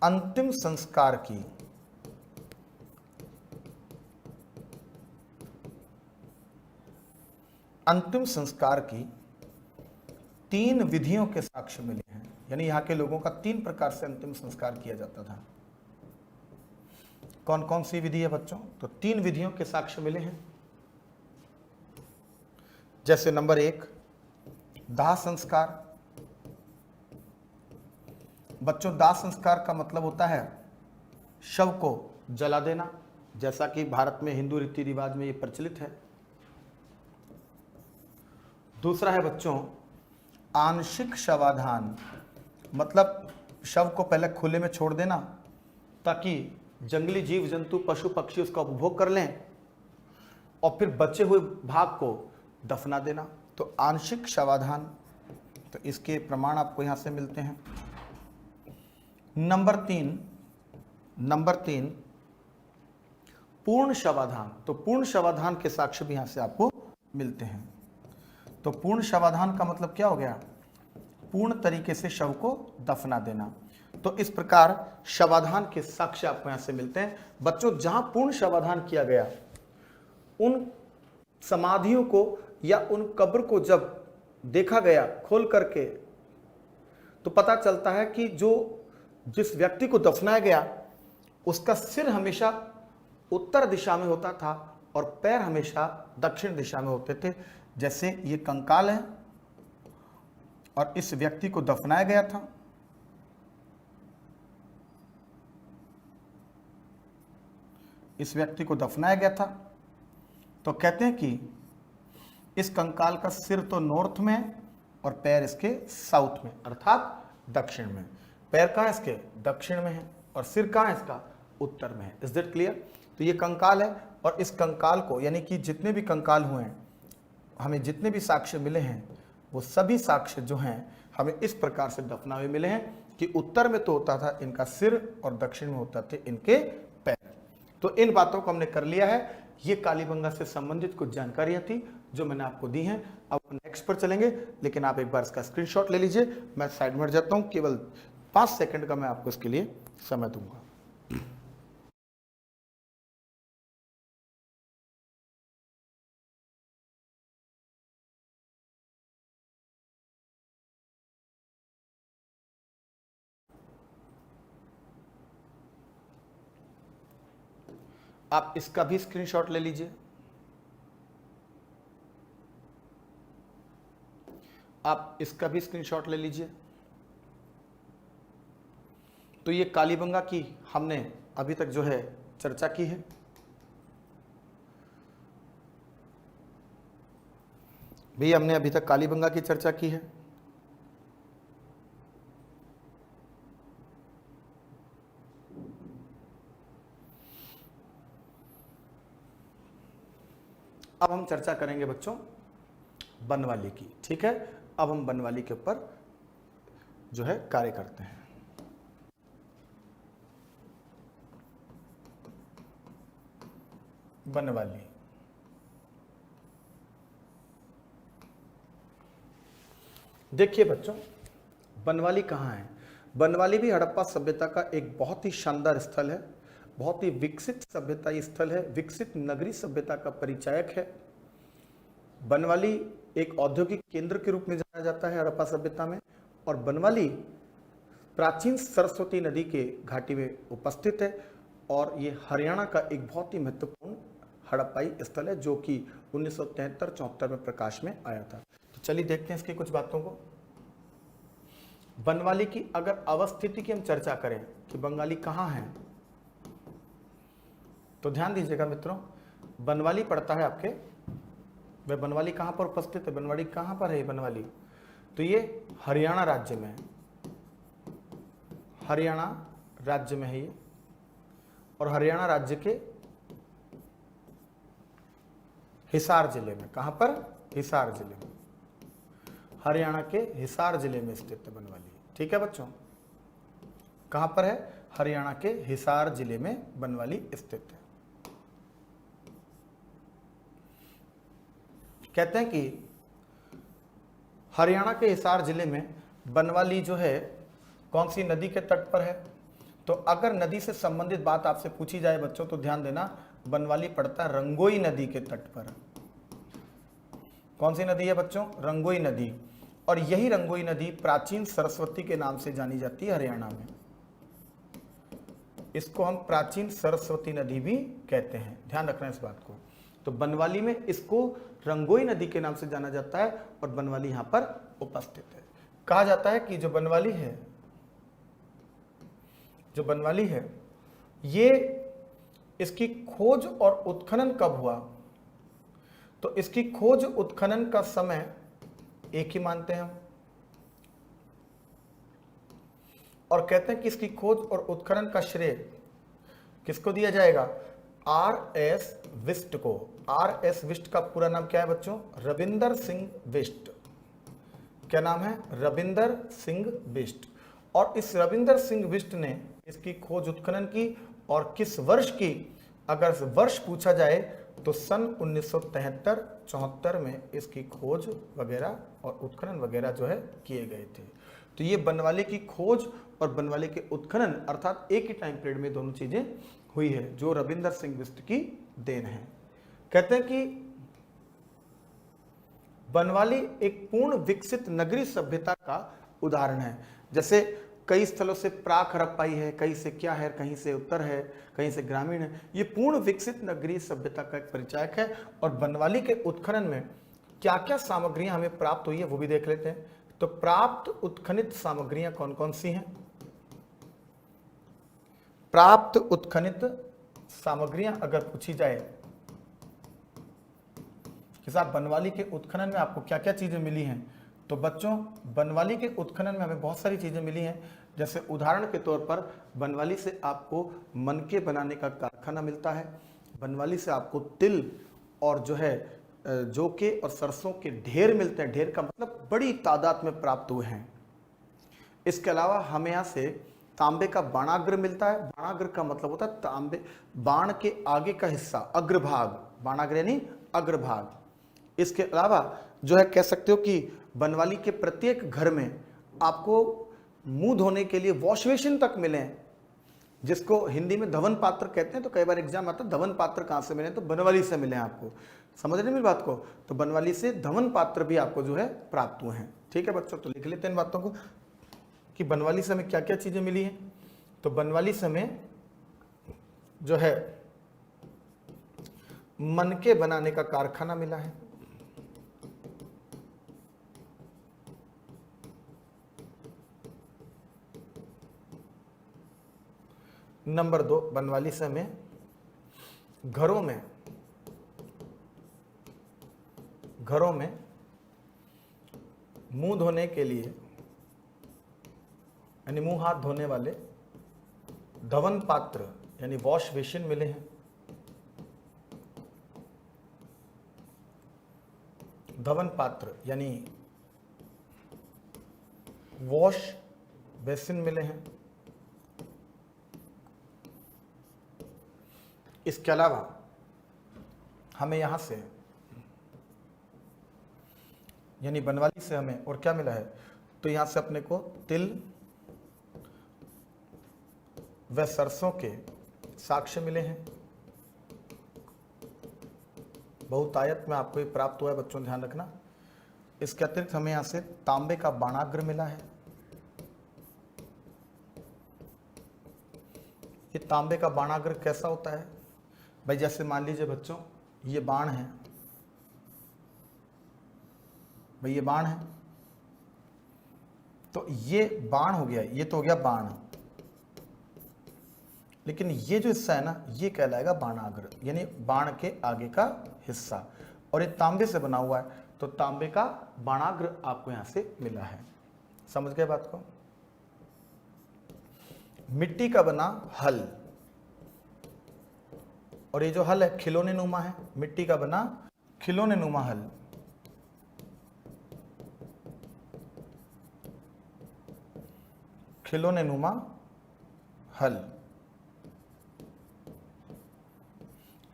अंतिम संस्कार की अंतिम संस्कार की 3 विधियों के साक्ष्य मिले हैं। यानी यहां के लोगों का 3 प्रकार से अंतिम संस्कार किया जाता था। कौन कौन सी विधि है बच्चों? तो 3 विधियों के साक्ष्य मिले हैं। जैसे नंबर 1, दाह संस्कार। बच्चों, दाह संस्कार का मतलब होता है शव को जला देना, जैसा कि भारत में हिंदू रीति रिवाज में ये प्रचलित है। दूसरा है बच्चों आंशिक शवाधान, मतलब शव को पहले खुले में छोड़ देना ताकि जंगली जीव जंतु पशु पक्षी उसका उपभोग कर लें, और फिर बचे हुए भाग को दफना देना। तो आंशिक शवाधान, तो इसके प्रमाण आपको यहां से मिलते हैं। नंबर तीन पूर्ण शवाधान। तो पूर्ण शवाधान के साक्ष्य भी यहां से आपको मिलते हैं। तो पूर्ण शवाधान का मतलब क्या हो गया? पूर्ण तरीके से शव को दफना देना। तो इस प्रकार शवाधान के साक्ष्य आपको यहां से मिलते हैं। बच्चों, जहां पूर्ण शवाधान किया गया, उन समाधियों को या उन कब्र को जब देखा गया खोल करके, तो पता चलता है कि जिस व्यक्ति को दफनाया गया उसका सिर हमेशा उत्तर दिशा में होता था और पैर हमेशा दक्षिण दिशा में होते थे। जैसे ये कंकाल है और इस व्यक्ति को दफनाया गया था, इस व्यक्ति को दफनाया गया था, तो कहते हैं कि इस कंकाल का सिर तो नॉर्थ में और पैर इसके साउथ में, अर्थात दक्षिण में। पैर कहाँ है इसके? दक्षिण में है, और सिर कहाँ है इसका? उत्तर में है। Is that clear? तो ये कंकाल है, और इस कंकाल को, यानी कि जितने भी कंकाल हुए हैं, हमें जितने भी साक्ष्य मिले हैं, वो सभी साक्ष्य जो हैं हमें इस प्रकार से दफना हुए मिले हैं कि उत्तर में तो होता था इनका सिर और दक्षिण में होता थे इनके पैर। तो इन बातों को हमने कर लिया है। ये कालीबंगा से संबंधित कुछ जानकारियां थी जो मैंने आपको दी हैं। अब नेक्स्ट पर चलेंगे, लेकिन आप एक बार इसका स्क्रीनशॉट ले लीजिए। मैं साइड में हट जाता हूं, केवल 5 सेकंड का मैं आपको इसके लिए समय दूंगा। आप इसका भी स्क्रीनशॉट ले लीजिए। आप इसका भी स्क्रीनशॉट ले लीजिए। तो ये कालीबंगा की हमने अभी तक जो है चर्चा की है। भैया, हमने अभी तक कालीबंगा की चर्चा की है। अब हम चर्चा करेंगे बच्चों बनवाली की। ठीक है, अब हम बनवाली के ऊपर जो है कार्य करते हैं। बनवाली, देखिए बच्चों, बनवाली कहाँ है? बनवाली भी हड़प्पा सभ्यता का एक बहुत ही शानदार स्थल है, बहुत ही विकसित सभ्यता स्थल है, विकसित नगरी सभ्यता का परिचायक है। बनवाली एक औद्योगिक केंद्र के रूप में जाना जाता है हड़प्पा सभ्यता में, और बनवाली प्राचीन सरस्वती नदी के घाटी में उपस्थित है, और ये हरियाणा का एक बहुत ही महत्वपूर्ण हड़प्पाई स्थल है जो कि 1973-74 में प्रकाश में आया था। तो चलिए देखते हैं इसकी कुछ बातों को। बनवाली की अगर अवस्थिति की हम चर्चा करें कि बंगाली कहाँ है, तो ध्यान दीजिएगा मित्रों, बनवाली पड़ता है आपके, वह बनवाली कहाँ पर उपस्थित है, बनवाली कहाँ पर है ये बनवाली, तो ये हरियाणा राज्य में है, हरियाणा राज्य में है ये, और हरियाणा राज्य के हिसार जिले में, कहां पर, हिसार जिले में, हरियाणा के हिसार जिले में स्थित है बनवाली। ठीक है बच्चों, कहां पर है, हरियाणा के हिसार जिले में बनवाली स्थित है। कहते हैं कि हरियाणा के हिसार जिले में बनवाली जो है कौन सी नदी के तट पर है, तो अगर नदी से संबंधित बात आपसे पूछी जाए बच्चों तो ध्यान देना, बनवाली पड़ता है रंगोई नदी के तट पर। कौन सी नदी है बच्चों, रंगोई नदी, और यही रंगोई नदी प्राचीन सरस्वती के नाम से जानी जाती है हरियाणा में। इसको हम प्राचीन सरस्वती नदी भी कहते हैं, ध्यान रखना इस बात को। तो बनवाली में इसको रंगोई नदी के नाम से जाना जाता है और बनवाली यहां पर उपस्थित है। कहा जाता है कि जो बनवाली है ये इसकी खोज और उत्खनन कब हुआ, तो इसकी खोज उत्खनन का समय एक ही मानते हैं हम, और कहते हैं कि इसकी खोज और उत्खनन का श्रेय किसको दिया जाएगा, आर.एस. विष्ट को। आर.एस. विष्ट का पूरा नाम क्या है बच्चों, रविंदर सिंह बिष्ट। क्या नाम है, रविंदर सिंह बिष्ट। और इस रविंदर सिंह बिष्ट ने इसकी खोज उत्खनन की, और किस वर्ष की, अगर वर्ष पूछा जाए तो सन 1973-74 में इसकी खोज वगैरह और उत्खनन वगैरह जो है किए गए थे। तो ये बनवाली की खोज और बनवाली के उत्खनन अर्थात एक ही टाइम पीरियड में दोनों चीजें हुई है, जो रविंदर सिंह बिष्ट की देन है। कहते हैं कि बनवाली एक पूर्ण विकसित नगरीय सभ्यता का उदाहरण है। जैसे कई स्थलों से प्राक हड़प्पाई है, कहीं से क्या है, कहीं से उत्तर है, कहीं से ग्रामीण है। ये पूर्ण विकसित नगरीय सभ्यता का एक परिचायक है। और बनवाली के उत्खनन में क्या क्या सामग्रियां हमें प्राप्त हुई है वो भी देख लेते हैं। तो प्राप्त उत्खनित सामग्रियां कौन कौन सी हैं, प्राप्त उत्खनित सामग्रियां अगर पूछी जाए कि साहब बनवाली के उत्खनन में आपको क्या क्या चीजें मिली हैं, तो बच्चों बनवाली के उत्खनन में हमें बहुत सारी चीजें मिली हैं। जैसे उदाहरण के तौर पर बनवाली से आपको मनके बनाने का कारखाना मिलता है, बनवाली से आपको तिल और जो है जौके और सरसों के ढेर मिलते हैं, ढेर का मतलब बड़ी तादाद में प्राप्त हुए हैं। इसके अलावा हमें यहाँ से तांबे का बाणाग्र मिलता है। बाणाग्र का मतलब होता है तांबे, बाण के आगे का हिस्सा, अग्रभाग, बाणाग्र यानी अग्रभाग। इसके अलावा जो है कह सकते हो कि बनवाली के प्रत्येक घर में आपको मुंह धोने के लिए वॉश बेसिन तक मिले हैं, जिसको हिंदी में धवन पात्र कहते हैं। तो कई बार एग्जाम आता है धवन पात्र कहाँ से मिले, तो बनवाली से मिले हैं आपको। समझ रहे मेरी बात को, तो बनवाली से धवन पात्र भी आपको जो है प्राप्त हुए हैं। ठीक है बच्चों, तो लिख लेते हैं इन बातों को कि बनवाली से हमें क्या क्या चीजें मिली हैं। तो बनवाली से हमें जो है मनके बनाने का कारखाना मिला है, नंबर 2 बनवाली से हमें घरों में मुंह धोने के लिए यानी मुंह हाथ धोने वाले धवन पात्र यानी वॉश बेसिन मिले हैं। धवन पात्र यानी वॉश बेसिन मिले हैं। इसके अलावा हमें यहां से यानी बनवाली से हमें और क्या मिला है, तो यहां से अपने को तिल व सरसों के साक्ष्य मिले हैं। बहुतायत में आपको ये प्राप्त हुआ है बच्चों, ध्यान रखना। इसके अतिरिक्त हमें यहां से तांबे का बाणाग्र मिला है। ये तांबे का बाणाग्र कैसा होता है भाई, जैसे मान लीजिए बच्चों ये बाण है भाई, ये बाण है, तो ये बाण हो गया, ये तो हो गया बाण, लेकिन ये जो हिस्सा है ना ये कहलाएगा बाणाग्र, यानी बाण के आगे का हिस्सा, और ये तांबे से बना हुआ है, तो तांबे का बाणाग्र आपको यहां से मिला है। समझ गए बात को? मिट्टी का बना हल, और ये जो हल है खिलौने नुमा है, मिट्टी का बना खिलौने नुमा हल। खिलौने नुमा हल,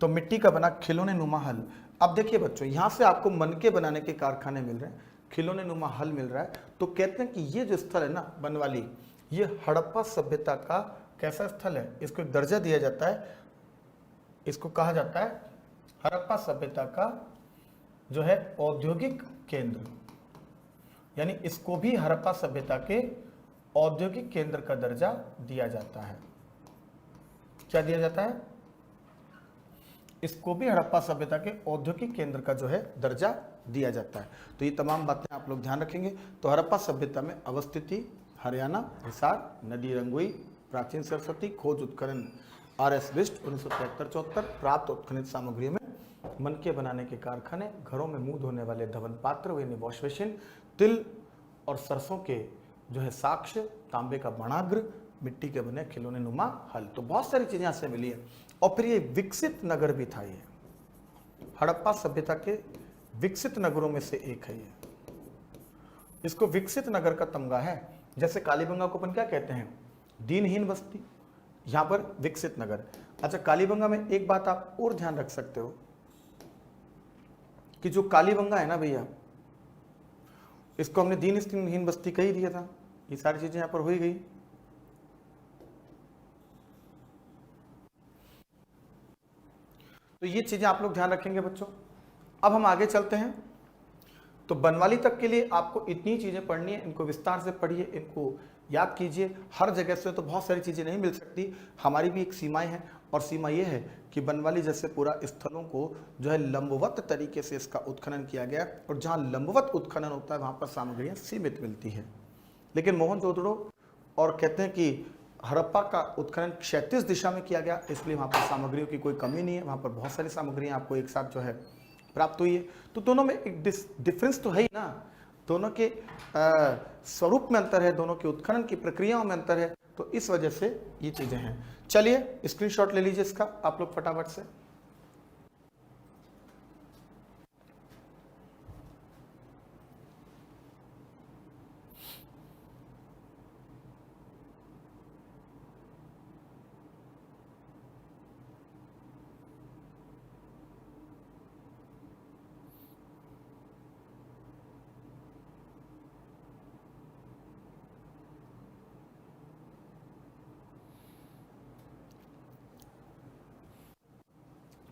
तो मिट्टी का बना खिलौने नुमा हल। अब देखिए बच्चों, यहां से आपको मनके बनाने के कारखाने मिल रहे हैं, खिलौने नुमा हल मिल रहा है, तो कहते हैं कि ये जो स्थल है ना बनवाली, ये हड़प्पा सभ्यता का कैसा स्थल है, इसको एक दर्जा दिया जाता है, इसको कहा जाता है हड़प्पा सभ्यता का जो है औद्योगिक केंद्र, यानी इसको भी हड़प्पा सभ्यता के औद्योगिक केंद्र का दर्जा दिया जाता है। क्या दिया जाता है? इसको भी हड़प्पा सभ्यता के औद्योगिक केंद्र का जो है दर्जा दिया जाता है। तो ये तमाम बातें आप लोग ध्यान रखेंगे। तो हड़प्पा सभ्यता में अवस्थिति हरियाणा, हिसार, नदी रंगोई, प्राचीन सरस्वती, खोज उत्खनन RS बिष्ट 1973-74, प्राप्त उत्खनित सामग्रियों में मनके बनाने के कारखाने, घरों में मुंह धोने वाले धवन पात्र यानी वॉश बेसिन, तिल और सरसों के जो है साक्ष्य, तांबे का बाणाग्र, मिट्टी के बने खिलौने नुमा हल। तो बहुत सारी चीजें यहां से मिली है। और फिर ये विकसित नगर भी था, ये हड़प्पा सभ्यता के विकसित नगरों में से एक है ये, इसको विकसित नगर का तमगा है। जैसे कालीबंगा को अपन क्या कहते हैं? दीनहीन बस्ती, यहां पर विकसित नगर। अच्छा, कालीबंगा में एक बात आप और ध्यान रख सकते हो कि जो कालीबंगा है ना भैया, इसको हमने दीनहीन बस्ती कह ही दिया था, ये सारी चीजें यहां पर हो ही गई। तो ये चीजें आप लोग ध्यान रखेंगे बच्चों। अब हम आगे चलते हैं। तो बनवाली तक के लिए आपको इतनी चीजें पढ़नी है, इनको विस्तार से पढ़िए, इनको याद कीजिए। हर जगह से तो बहुत सारी चीजें नहीं मिल सकती, हमारी भी एक सीमाएं हैं, और सीमा ये है कि बनवाली जैसे पूरा स्थलों को जो है लंबवत तरीके से इसका उत्खनन किया गया, और जहाँ लंबवत उत्खनन होता है वहाँ पर सामग्रियाँ सीमित मिलती है। लेकिन मोहनजोदड़ो और कहते हैं कि हड़प्पा का उत्खनन क्षैतिज दिशा में किया गया, इसलिए वहाँ पर सामग्रियों की कोई कमी नहीं है, वहाँ पर बहुत सारी सामग्रियाँ आपको एक साथ जो है प्राप्त हुई है। तो दोनों में एक डिफरेंस तो है ही ना, दोनों के स्वरूप में अंतर है, दोनों के उत्खनन की प्रक्रियाओं में अंतर है, तो इस वजह से ये चीजें हैं। चलिए स्क्रीनशॉट ले लीजिए इसका आप लोग फटाफट से।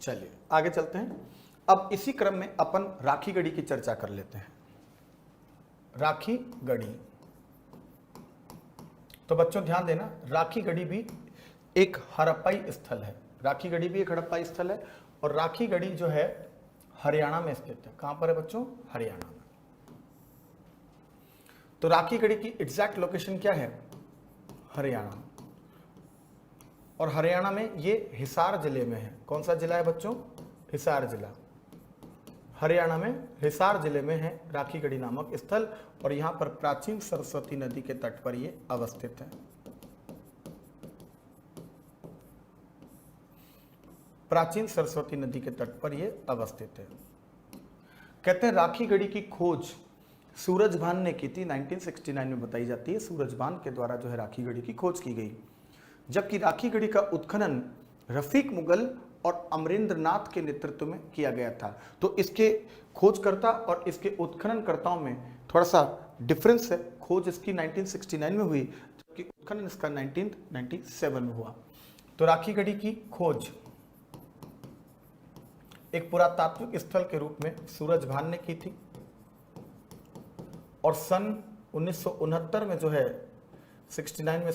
चलिए आगे चलते हैं। अब इसी क्रम में अपन राखी गढ़ी की चर्चा कर लेते हैं। राखी गढ़ी, तो बच्चों ध्यान देना, राखी गढ़ी भी एक हड़प्पाई स्थल है, राखी गढ़ी भी एक हड़प्पाई स्थल है, और राखी गढ़ी जो है हरियाणा में स्थित है। कहां पर है बच्चों? हरियाणा में। तो राखी गढ़ी की एग्जैक्ट लोकेशन क्या है? हरियाणा, और हरियाणा में ये हिसार जिले में है। कौन सा जिला है बच्चों? हिसार जिला। हरियाणा में हिसार जिले में है राखी गढ़ी नामक स्थल, और यहां पर प्राचीन सरस्वती नदी के तट पर ये अवस्थित है। प्राचीन सरस्वती नदी के तट पर ये अवस्थित है। कहते हैं राखी गढ़ी की खोज सूरजभान ने की थी, 1969 में बताई जाती है। सूरजभान के द्वारा जो है राखी गढ़ी की खोज की गई, जबकि राखी गढ़ी का उत्खनन रफीक मुगल और अमरेंद्र नाथ के नेतृत्व में किया गया था। तो इसके खोजकर्ता और इसके उत्खननकर्ताओं में थोड़ा सा डिफरेंस है। खोज इसकी 1969 में हुई, जबकि उत्खनन इसका 1997 में हुआ। तो राखी गढ़ी की खोज एक पुरातात्विक स्थल के रूप में सूरजभान ने की थी, और सन 1969 में जो है 69 में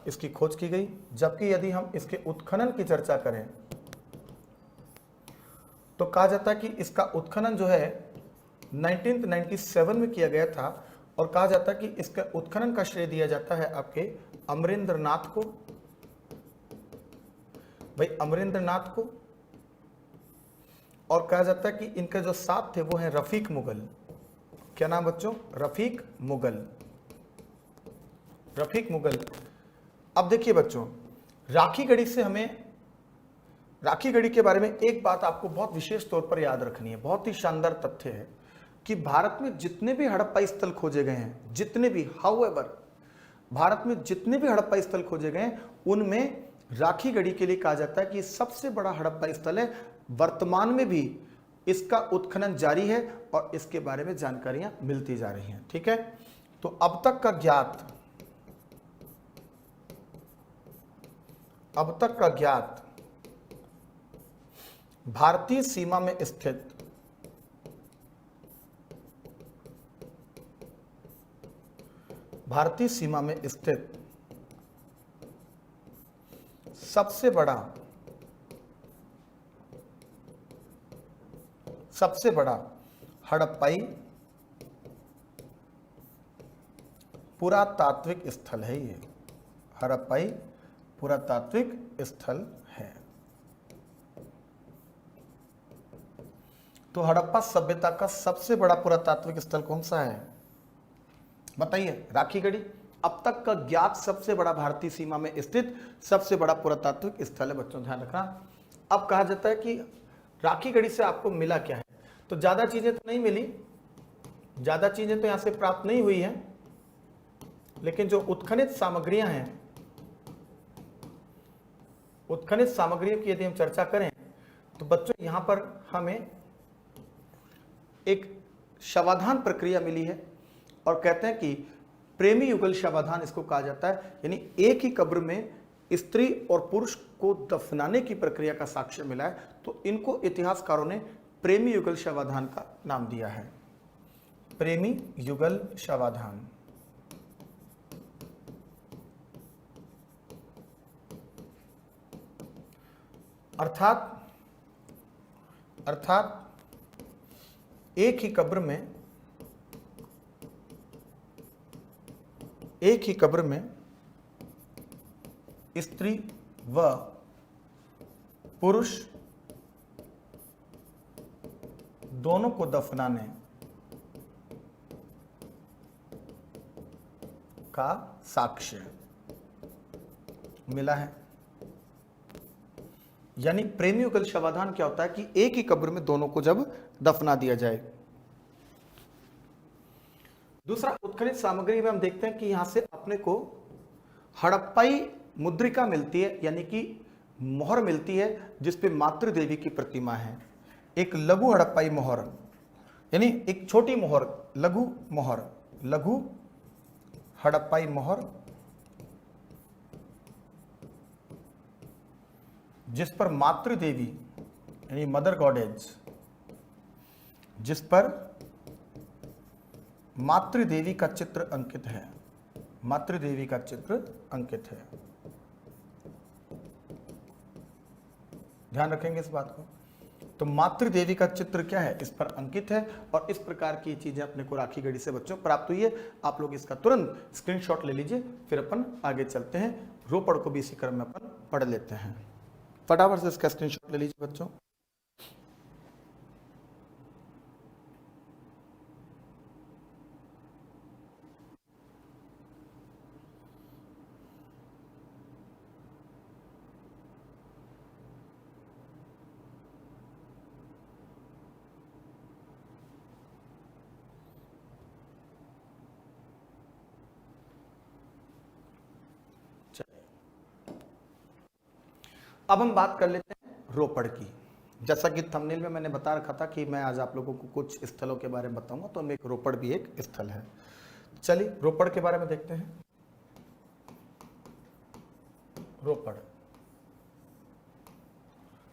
इसकी खोज की गई। जबकि यदि हम इसके उत्खनन की चर्चा करें तो कहा जाता है कि इसका उत्खनन जो है 1997 में किया गया था, और कहा जाता है कि इसका उत्खनन का श्रेय दिया जाता है आपके अमरेंद्र नाथ को। भाई अमरेंद्र नाथ को। और कहा जाता है कि इनके जो साथ थे वो हैं रफीक मुगल। क्या नाम बच्चों? रफीक मुगल। रफीक मुगल। अब देखिए बच्चों, राखी गढ़ी से हमें, राखी गढ़ी के बारे में एक बात आपको बहुत विशेष तौर पर याद रखनी है। बहुत ही शानदार तथ्य है कि भारत में जितने भी हड़प्पा स्थल खोजे गए हैं, जितने भी, हाउएवर, भारत में जितने भी हड़प्पा स्थल खोजे गए हैं, उनमें राखी गढ़ी के लिए कहा जाता है कि सबसे बड़ा हड़प्पा स्थल है। वर्तमान में भी इसका उत्खनन जारी है और इसके बारे में जानकारियां मिलती जा रही हैं। ठीक है, तो अब तक का ज्ञात भारतीय सीमा में स्थित सबसे बड़ा हड़प्पाई पुरातात्विक स्थल है। ये हड़प्पाई पुरातात्विक स्थल है। तो हड़प्पा सभ्यता का सबसे बड़ा पुरातात्विक स्थल कौन सा है? बताइए। राखी गढ़ी अब तक का ज्ञात सबसे बड़ा भारतीय सीमा में स्थित सबसे बड़ा पुरातात्विक स्थल है। बच्चों ध्यान रखना। अब कहा जाता है कि राखी गढ़ी से आपको मिला क्या है? तो ज्यादा चीजें तो नहीं मिली, ज्यादा चीजें तो यहां से प्राप्त नहीं हुई है, लेकिन जो उत्खनित सामग्रियां हैं, उत्खनित सामग्रियों की यदि हम चर्चा करें तो बच्चों यहां पर हमें एक शवाधान प्रक्रिया मिली है, और कहते हैं कि प्रेमी युगल शवाधान इसको कहा जाता है। यानी एक ही कब्र में स्त्री और पुरुष को दफनाने की प्रक्रिया का साक्ष्य मिला है, तो इनको इतिहासकारों ने प्रेमी युगल शवाधान का नाम दिया है। प्रेमी युगल शवाधान। अर्थात एक ही कब्र में स्त्री व पुरुष दोनों को दफनाने का साक्ष्य मिला है। यानी प्रेमी युगल शवाधान क्या होता है कि एक ही कब्र में दोनों को जब दफना दिया जाए। दूसरा, उत्खनित सामग्री में हम देखते हैं कि यहां से अपने को हड़प्पाई मुद्रिका मिलती है, यानी कि मोहर मिलती है जिसपे मातृ देवी की प्रतिमा है। एक लघु हड़प्पाई मोहर, यानी एक छोटी मोहर, लघु हड़प्पाई मोहर, जिस पर मातृ देवी यानी मदर गॉडेज, जिस पर मातृदेवी का चित्र अंकित है। मातृदेवी का चित्र अंकित है। ध्यान रखेंगे इस बात को। तो मातृदेवी का चित्र क्या है? इस पर अंकित है, और इस प्रकार की चीजें अपने को राखी गढ़ी से बच्चों प्राप्त हुई है। आप लोग इसका तुरंत स्क्रीनशॉट ले लीजिए, फिर अपन आगे चलते हैं। रोपड़ को भी इसी क्रम में अपन पढ़ लेते हैं। फटाफट से इसका स्क्रीनशॉट ले लीजिए बच्चों। अब हम बात कर लेते हैं रोपड़ की। जैसा कि थंबनेल में मैंने बता रखा था कि मैं आज आप लोगों को कुछ स्थलों के बारे में बताऊंगा, तो उनमें एक रोपड़ भी एक स्थल है। चलिए रोपड़ के बारे में देखते हैं। रोपड़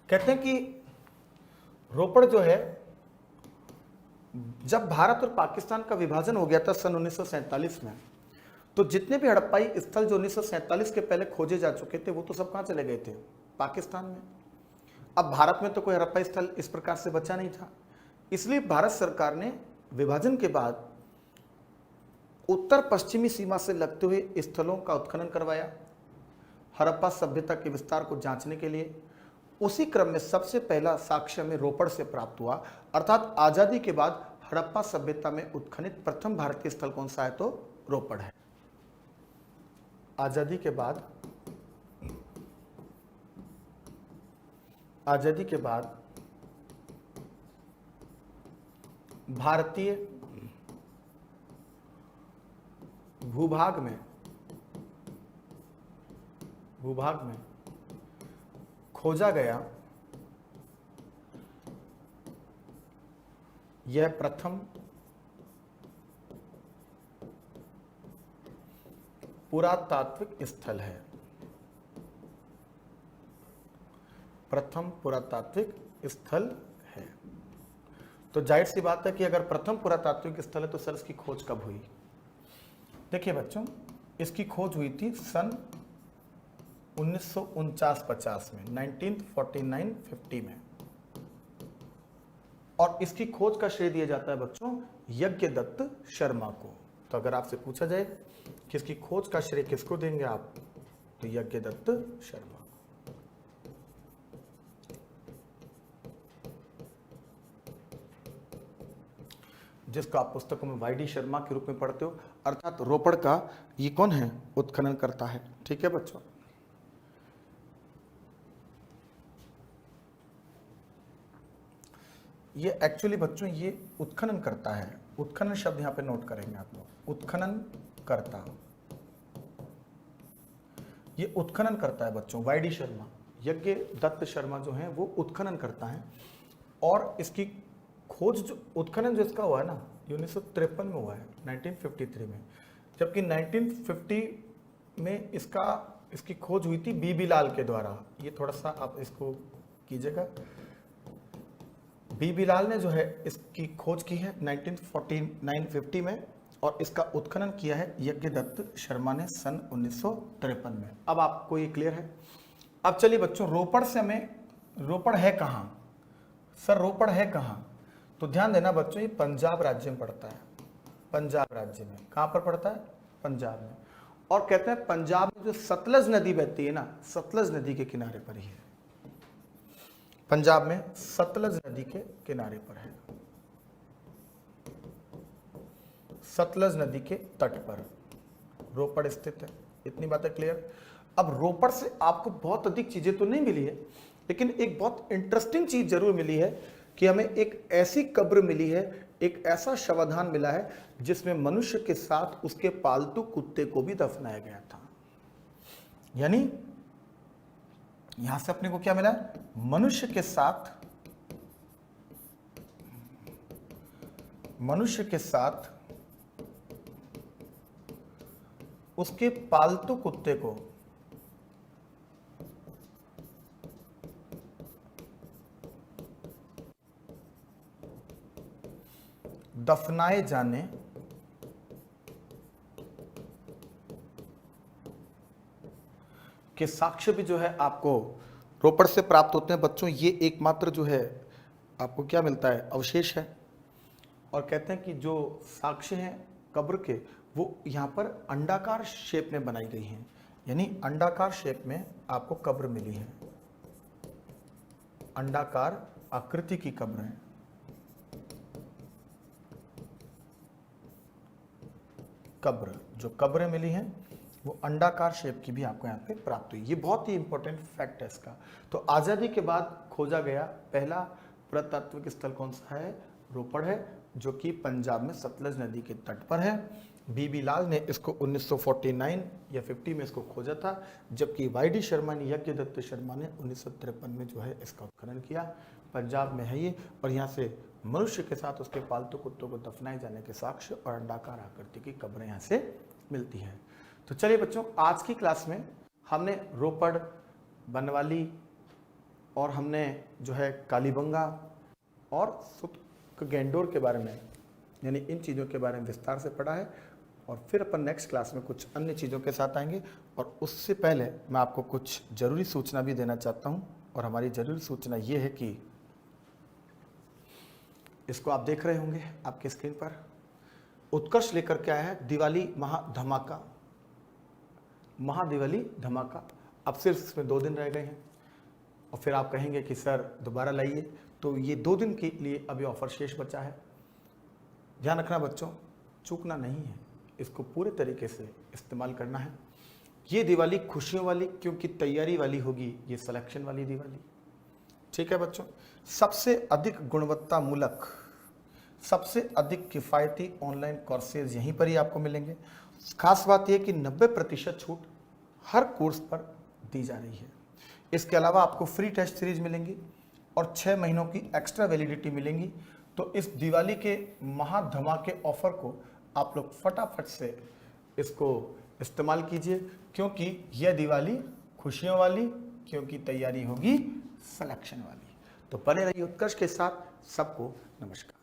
कहते हैं कि रोपड़ जो है, जब भारत और पाकिस्तान का विभाजन हो गया था सन 1947 में, तो जितने भी हड़प्पाई स्थल जो 1947 के पहले खोजे जा चुके थे, वो तो सब कहां चले गए थे? पाकिस्तान में। अब भारत में तो कोई हड़प्पा स्थल इस प्रकार से बचा नहीं था, इसलिए भारत सरकार ने विभाजन के बाद उत्तर पश्चिमी सीमा से लगते हुए स्थलों का उत्खनन करवाया हड़प्पा सभ्यता के विस्तार को जांचने के लिए। उसी क्रम में सबसे पहला साक्ष्य हमें रोपड़ से प्राप्त हुआ, अर्थात आजादी के बाद हड़प्पा सभ्यता में उत्खनित प्रथम भारतीय स्थल कौन सा है, तो रोपड़ है। आजादी के बाद भारतीय भूभाग में खोजा गया यह प्रथम पुरातात्विक स्थल है। प्रथम पुरातात्विक स्थल है। तो जाहिर सी बात है कि अगर प्रथम पुरातात्विक स्थल है तो सर इसकी खोज कब हुई? देखिए बच्चों, इसकी खोज हुई थी सन 1949-50 में, 1949-50 में, और इसकी खोज का श्रेय दिया जाता है बच्चों यज्ञदत्त शर्मा को। तो अगर आपसे पूछा जाए कि इसकी खोज का श्रेय किसको देंगे आप, तो यज्ञदत्त शर्मा। जिसको आप पुस्तकों में वाई डी शर्मा के रूप में पढ़ते हो, अर्थात रोपड़ का ये कौन है, उत्खनन करता है। ठीक है बच्चों, ये एक्चुअली बच्चों ये उत्खनन करता है। उत्खनन शब्द यहां पे नोट करेंगे आप लोग, उत्खनन करता, ये उत्खनन करता है बच्चों वाई डी शर्मा, यज्ञ दत्त शर्मा जो है वो उत्खनन करता है। और इसकी खोज जो उत्खनन जो इसका हुआ है ना, 1953 में हुआ है, 1953 में, जबकि 1950 में इसकी खोज हुई थी बीबी लाल के द्वारा। ये थोड़ा सा आप इसको कीजिएगा, बीबी लाल ने जो है इसकी खोज की है 1949-50 में, और इसका उत्खनन किया है यज्ञदत्त शर्मा ने सन 1953 में। अब आपको ये क्लियर है। अब चलिए बच्चों, रोपड़ से हमें, रोपड़ है कहाँ सर, रोपड़ है कहाँ? तो ध्यान देना बच्चों, ये पंजाब राज्य में पड़ता है। पंजाब राज्य में कहाँ पर पड़ता है? पंजाब में। और कहते हैं पंजाब में जो सतलज नदी बहती है ना, सतलज नदी के किनारे पर ही है। पंजाब में सतलज नदी के किनारे पर है, सतलज नदी के तट पर रोपड़ स्थित है। इतनी बातें क्लियर। अब रोपड़ से आपको बहुत अधिक चीजें तो नहीं मिली है, लेकिन एक बहुत इंटरेस्टिंग चीज जरूर मिली है कि हमें एक ऐसी कब्र मिली है, एक ऐसा शवाधान मिला है जिसमें मनुष्य के साथ उसके पालतू कुत्ते को भी दफनाया गया था। यानी यहां से अपने को क्या मिला? मनुष्य के साथ उसके पालतू कुत्ते को दफनाए जाने के साक्ष्य भी जो है आपको रोपड़ से प्राप्त होते हैं बच्चों। ये एकमात्र जो है आपको क्या मिलता है? अवशेष है। और कहते हैं कि जो साक्ष्य हैं कब्र के, वो यहाँ पर अंडाकार शेप में बनाई गई हैं, यानी अंडाकार शेप में आपको कब्र मिली है, अंडाकार आकृति की कब्र है। कब्र, जो कब्रें मिली हैं वो अंडाकार शेप की भी आपको यहाँ पे प्राप्त हुई। ये बहुत ही इंपॉर्टेंट फैक्ट है इसका। तो आज़ादी के बाद खोजा गया पहला पुरातात्विक स्थल कौन सा है? रोपड़ है, जो कि पंजाब में सतलज नदी के तट पर है। बीबी लाल ने इसको 1949 या 50 में इसको खोजा था, जबकि वाई डी शर्मा ने, यज्ञदत्त शर्मा ने 1953 में जो है इसका उत्खनन किया। पंजाब में है ये, और यहाँ से मनुष्य के साथ उसके पालतू कुत्तों को दफनाए जाने के साक्ष्य और अंडाकार आकृति की कब्रें यहाँ से मिलती हैं। तो चलिए बच्चों, आज की क्लास में हमने रोपड़, बनवाली और हमने जो है कालीबंगा और सुतगेंडोर के बारे में, यानी इन चीज़ों के बारे में विस्तार से पढ़ा है। और फिर अपन नेक्स्ट क्लास में कुछ अन्य चीज़ों के साथ आएंगे। और उससे पहले मैं आपको कुछ ज़रूरी सूचना भी देना चाहता हूँ। और हमारी जरूरी सूचना ये है कि इसको आप देख रहे होंगे आपके स्क्रीन पर, उत्कर्ष लेकर के आया है दिवाली महाधमाका, महादिवाली धमाका। अब सिर्फ इसमें 2 दिन रह गए हैं और फिर आप कहेंगे कि सर दोबारा लाइए, तो ये 2 दिन के लिए अभी ऑफर शेष बचा है। ध्यान रखना बच्चों, चूकना नहीं है, इसको पूरे तरीके से इस्तेमाल करना है। ये दिवाली खुशियों वाली, क्योंकि तैयारी वाली होगी, ये सिलेक्शन वाली दिवाली। ठीक है बच्चों, सबसे अधिक गुणवत्ता मूलक, सबसे अधिक किफ़ायती ऑनलाइन कोर्सेज यहीं पर ही आपको मिलेंगे। खास बात यह कि 90% छूट हर कोर्स पर दी जा रही है। इसके अलावा आपको फ्री टेस्ट सीरीज मिलेंगी और 6 महीनों की एक्स्ट्रा वैलिडिटी मिलेंगी। तो इस दिवाली के महाधमाके ऑफर को आप लोग फटाफट से इसको इस्तेमाल कीजिए, क्योंकि यह दिवाली खुशियों वाली, क्योंकि तैयारी होगी सिलेक्शन वाली। तो बने रहिए उत्कर्ष के साथ। सबको नमस्कार।